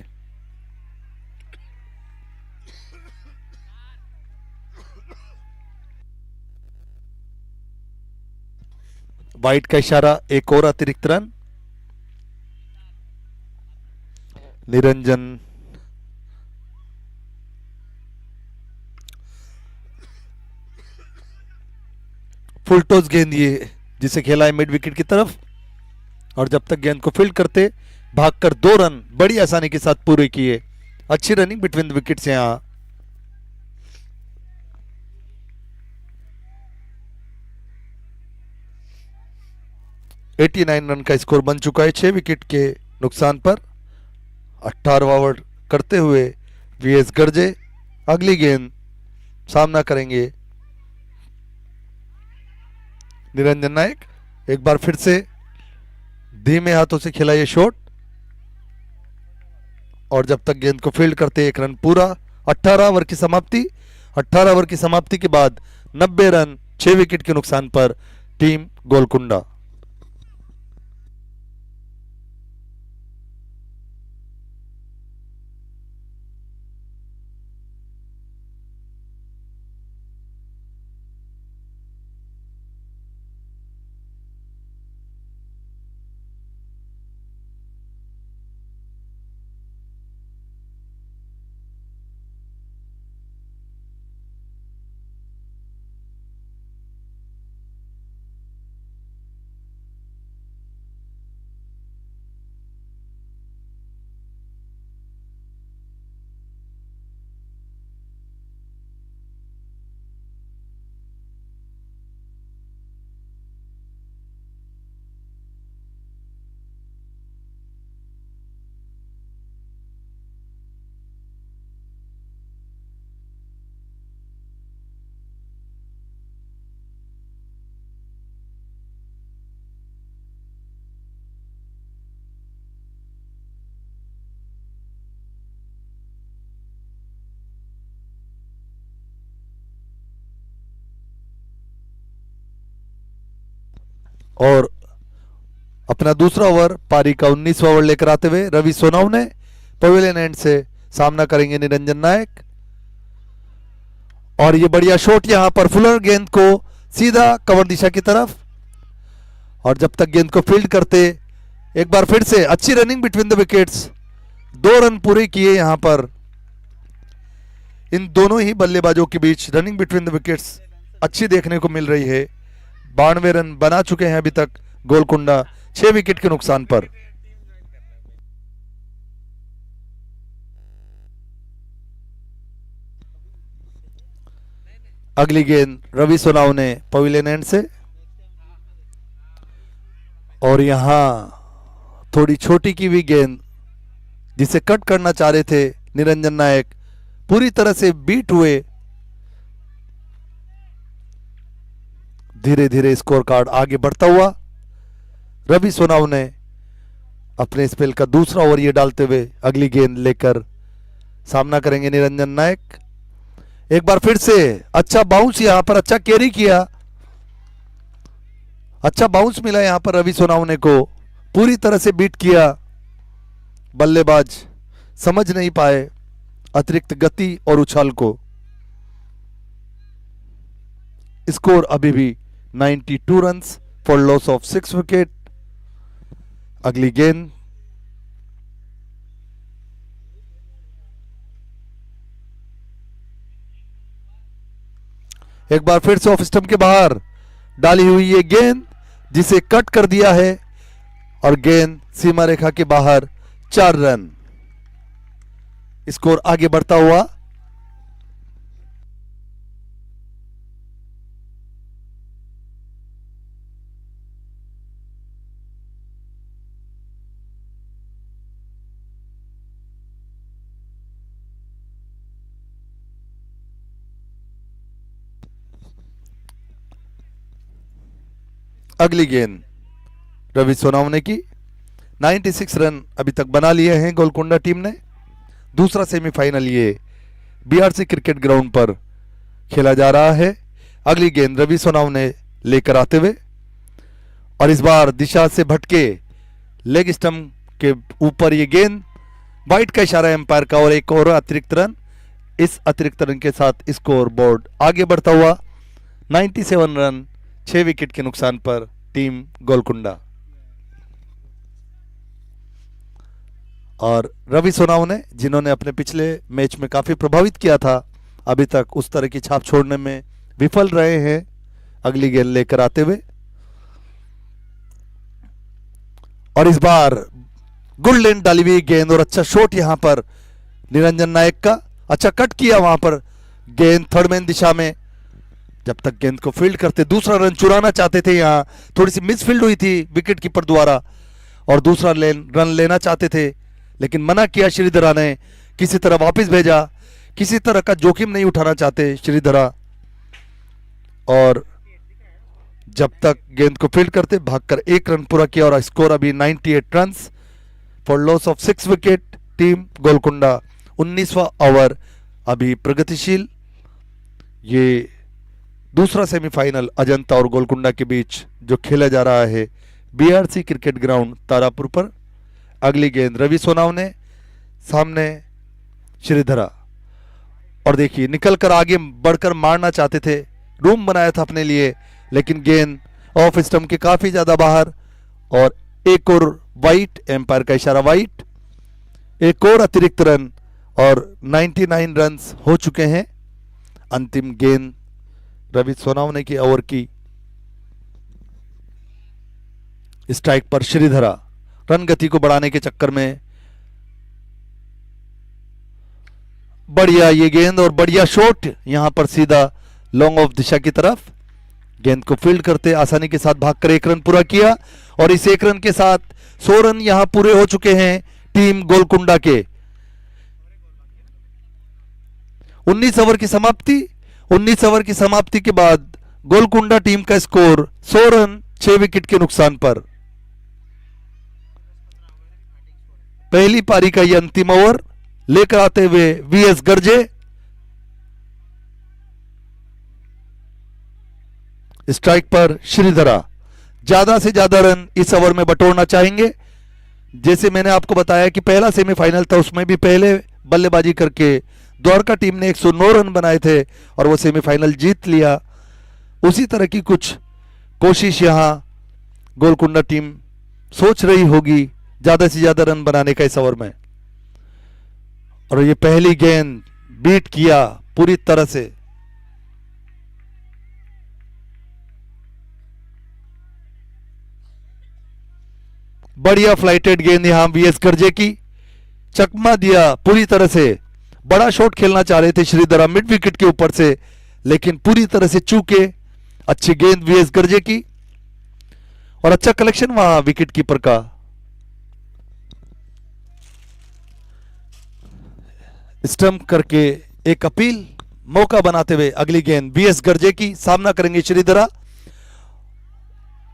वाइड का इशारा, एक और अतिरिक्त रन। निरंजन फुल टॉस गेंद ये जिसे खेला है मिड विकेट की तरफ और जब तक गेंद को फील्ड करते भागकर 2 रन बड़ी आसानी के साथ पूरे किए। अच्छी रनिंग बिटवीन द विकेट्स यहाँ। एटी 89 रन का स्कोर बन चुका है 6 विकेट के नुकसान पर। 18वां ओवर करते हुए वीएस गर्जे अगली गेंद सामना करेंगे निरंजन नायक। एक बार फिर से धीमे हाथों से खेला ये शॉट और जब तक गेंद को फील्ड करते 1 रन पूरा। 18 ओवर की समाप्ति। 18 ओवर की समाप्ति के बाद 90 रन 6 विकेट के नुकसान पर टीम गोलकुंडा। और अपना दूसरा ओवर पारी का 19वां ओवर लेकर आते हुए रवि सोनावने पवेलियन एंड से सामना करेंगे निरंजन नायक। और ये बढ़िया शॉट यहां पर फुलर गेंद को सीधा कवर दिशा की तरफ और जब तक गेंद को फील्ड करते एक बार फिर से अच्छी running between the wickets. 2 run पूरे किए यहां पर। इन दोनों ही बल्लेबाजों के बीच रनिंग बिटवीन द विकेट्स अच्छी देखने को मिल रही है। 92 रन बना चुके हैं अभी तक गोलकुंडा 6 विकेट के नुकसान पर। अगली गेंद रवि सोनावने पवेलियन एंड से और यहां थोड़ी छोटी की हुई गेंद जिसे कट करना चाह रहे थे निरंजन नायक पूरी तरह से बीट हुए। धीरे धीरे स्कोर कार्ड आगे बढ़ता हुआ रवि सोनावने अपने स्पेल का दूसरा ओवर ये डालते हुए अगली गेंद लेकर सामना करेंगे निरंजन नायक। एक बार फिर से अच्छा बाउंस यहां पर अच्छा कैरी किया। अच्छा बाउंस मिला यहां पर रवि सोनावने को पूरी तरह से बीट किया। बल्लेबाज समझ नहीं पाए अतिरिक्त गति और उछाल को। स्कोर अभी भी 92 runs for loss of 6 wicket. अगली गेंद एक बार फिर से ऑफ स्टंप के बाहर डाली हुई ये गेंद जिसे कट कर दिया है और गेंद सीमा रेखा के बाहर 4 रन। स्कोर आगे बढ़ता हुआ अगली गेंद रवि सोनावने की। 96 रन अभी तक बना लिए हैं गोलकुंडा टीम ने। दूसरा सेमीफाइनल ये बीआरसी क्रिकेट ग्राउंड पर खेला जा रहा है। अगली गेंद रवि सोनावने लेकर आते हुए और इस बार दिशा से भटके लेग स्टंप के ऊपर ये गेंद वाइड का इशारा एम्पायर का और एक और अतिरिक्त रन। इस अतिरिक्त रन के साथ स्कोर बोर्ड आगे बढ़ता हुआ 97 रन 6 विकेट के नुकसान पर टीम गोलकुंडा। और रवि सोनावने जिन्होंने अपने पिछले मैच में काफी प्रभावित किया था अभी तक उस तरह की छाप छोड़ने में विफल रहे हैं। अगली गेंद लेकर आते हुए और इस बार गुड लेंथ डाली हुई गेंद और अच्छा शॉट यहां पर निरंजन नायक का अच्छा कट किया वहां पर, गेंद थर्ड मैन दिशा में, जब तक गेंद को फील्ड करते, दूसरा रन चुराना चाहते थे, यहां थोड़ी सी मिसफील्ड हुई थी विकेट कीपर द्वारा और दूसरा रन लेना चाहते थे लेकिन मना किया श्रीधरा ने, किसी तरह वापस भेजा, किसी तरह का जोखिम नहीं उठाना चाहते श्रीधरा। और जब तक गेंद को फील्ड करते भागकर 1 रन पूरा किया और स्कोर अभी 98 run for loss of 6 wicket team Golconda. 19वां ओवर अभी प्रगतिशील। ये दूसरा सेमीफाइनल अजंता और गोलकुंडा के बीच जो खेला जा रहा है बीआरसी क्रिकेट ग्राउंड तारापुर पर। अगली गेंद रवि सोनावने, सामने श्रीधरा, और देखिए निकल कर आगे बढ़कर मारना चाहते थे, रूम बनाया था अपने लिए लेकिन गेंद ऑफ स्टंप के काफी ज्यादा बाहर और एक और वाइट, एम्पायर का इशारा वाइट, एक और अतिरिक्त रन और 99 रन हो चुके हैं। अंतिम गेंद रवि सोनावने की ओवर की, स्ट्राइक पर श्रीधरा, रन गति को बढ़ाने के चक्कर में बढ़िया ये गेंद और बढ़िया शॉट यहां पर सीधा लॉन्ग ऑफ दिशा की तरफ, गेंद को फील्ड करते आसानी के साथ भागकर 1 रन पूरा किया और इस 1 रन के साथ 100 रन यहां पूरे हो चुके हैं टीम गोलकुंडा के। 19 ओवर की समाप्ति। 19 ओवर की समाप्ति के बाद गोलकुंडा टीम का स्कोर 100 रन 6 विकेट के नुकसान पर। पहली पारी का यह अंतिम ओवर लेकर आते हुए वीएस गर्जे, स्ट्राइक पर श्रीधरा, ज्यादा से ज्यादा रन इस ओवर में बटोरना चाहेंगे। जैसे मैंने आपको बताया कि पहला सेमीफाइनल था उसमें भी पहले बल्लेबाजी करके द्वारका टीम ने 109 रन बनाए थे और वो सेमीफाइनल जीत लिया। उसी तरह की कुछ कोशिश यहां गोलकुंडा टीम सोच रही होगी ज्यादा से ज्यादा रन बनाने का इस ओवर में। और ये पहली गेंद बीट किया पूरी तरह से, बढ़िया फ्लाइटेड गेंद यहां वीएस गर्जे की, चकमा दिया पूरी तरह से। बड़ा शॉट खेलना चाह रहे थे श्रीधरा मिड विकेट के ऊपर से लेकिन पूरी तरह से चूके। अच्छी गेंद वीएस गर्जे की और अच्छा कलेक्शन वहां विकेट कीपर का। स्टंप करके एक अपील मौका बनाते हुए अगली गेंद वीएस गर्जे की, सामना करेंगे श्रीधरा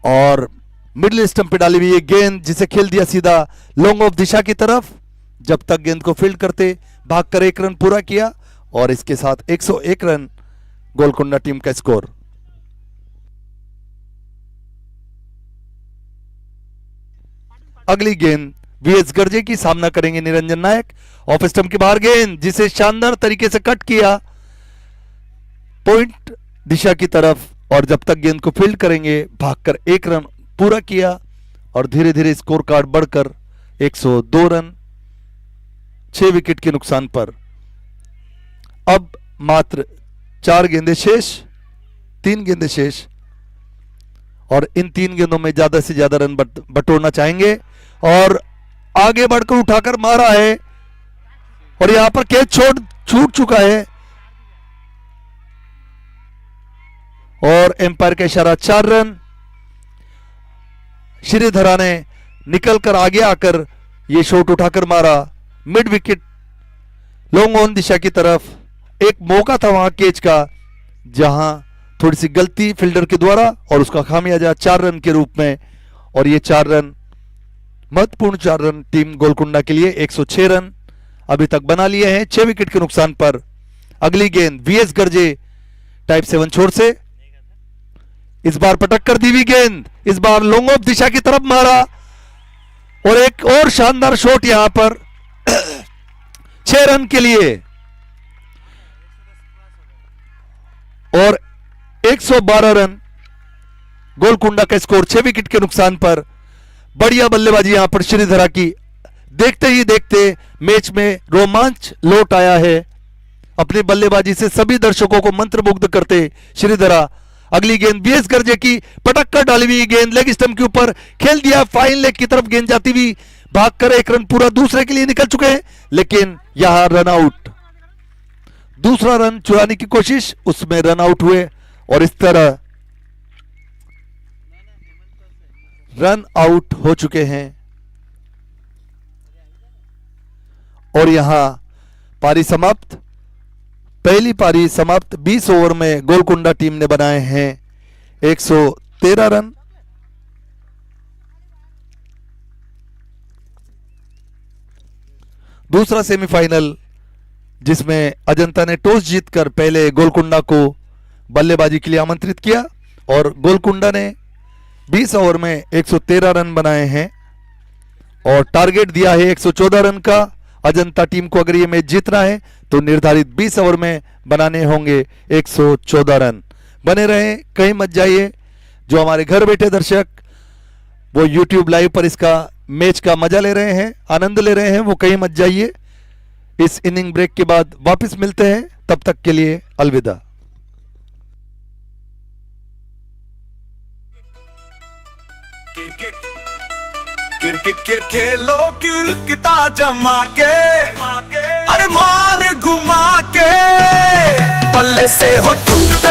और मिडिल स्टंप पे डाली हुई ये गेंद जिसे खेल दिया सीधा लॉन्ग ऑफ दिशा की तरफ। जब तक गेंद को फील्ड करते भागकर 1 रन पूरा किया और इसके साथ 101 रन गोलकुंडा टीम का स्कोर। अगली गेंद वीएस गर्जे की, सामना करेंगे निरंजन नायक। ऑफ स्टंप के बाहर गेंद जिसे शानदार तरीके से कट किया पॉइंट दिशा की तरफ और जब तक गेंद को फील्ड करेंगे भागकर 1 रन पूरा किया और धीरे धीरे स्कोर कार्ड बढ़कर 102 रन 6 विकेट के नुकसान पर। अब मात्र 4 गेंदें शेष, 3 गेंदें शेष और इन 3 गेंदों में ज्यादा से ज्यादा रन बटोरना चाहेंगे और आगे बढ़कर उठाकर मारा है और यहां पर कैच छूट चुका है और एम्पायर का इशारा 4 रन। श्रीधरा ने निकलकर आगे आकर यह शॉट उठाकर मारा मिड विकेट लॉन्ग ऑन दिशा की तरफ। एक मौका था वहां कैच का जहां थोड़ी सी गलती फील्डर के द्वारा और उसका खामियाजा 4 रन के रूप में और ये 4 रन महत्वपूर्ण 4 रन टीम गोलकुंडा के लिए। 106 रन अभी तक बना लिए हैं 6 विकेट के नुकसान पर। अगली गेंद वीएस गर्जे टाइप 7 छोर से, इस बार पटक कर दी हुई गेंद, इस बार लॉन्ग ऑफ दिशा की तरफ मारा और एक और शानदार शॉट यहां पर 6 रन के लिए और 112 रन गोलकुंडा का स्कोर 6 विकेट के नुकसान पर। बढ़िया बल्लेबाजी यहां पर श्रीधरा की, देखते ही देखते मैच में रोमांच लौट आया है। अपनी बल्लेबाजी से सभी दर्शकों को मंत्रमुग्ध करते श्रीधरा। अगली गेंद वीएस गर्जे की, पटक कर डाली हुई गेंद लेग स्टंप के ऊपर खेल दिया, फाइन लेग की तरफ गेंद जाती हुई भागकर एक रन पूरा दूसरे के लिए निकल चुके हैं, लेकिन यहां रन आउट। दूसरा रन चुराने की कोशिश, उसमें रन आउट हुए और इस तरह रन आउट हो चुके हैं। और यहां पारी समाप्त, पहली पारी समाप्त। 20 ओवर में गोलकुंडा टीम ने बनाए हैं 113 रन। दूसरा सेमीफाइनल, जिसमें अजंता ने टॉस जीतकर पहले गोलकुंडा को बल्लेबाजी के लिए आमंत्रित किया और गोलकुंडा ने 20 ओवर में 113 रन बनाए हैं और टारगेट दिया है 114 रन का। अजंता टीम को अगर ये मैच जीतना है तो निर्धारित 20 ओवर में बनाने होंगे 114 रन। बने रहें, कहीं मत जाइए। जो हमारे घर बैठे दर्शक वो YouTube लाइव पर इसका मैच का मजा ले रहे हैं, आनंद ले रहे हैं, वो कहीं मत जाइए। इस इनिंग ब्रेक के बाद वापस मिलते हैं, तब तक के लिए अलविदा। क्रिकेट खेलो क्रिकेटा जमा के, अरे मार घुमा के, बल्ले से हो टूट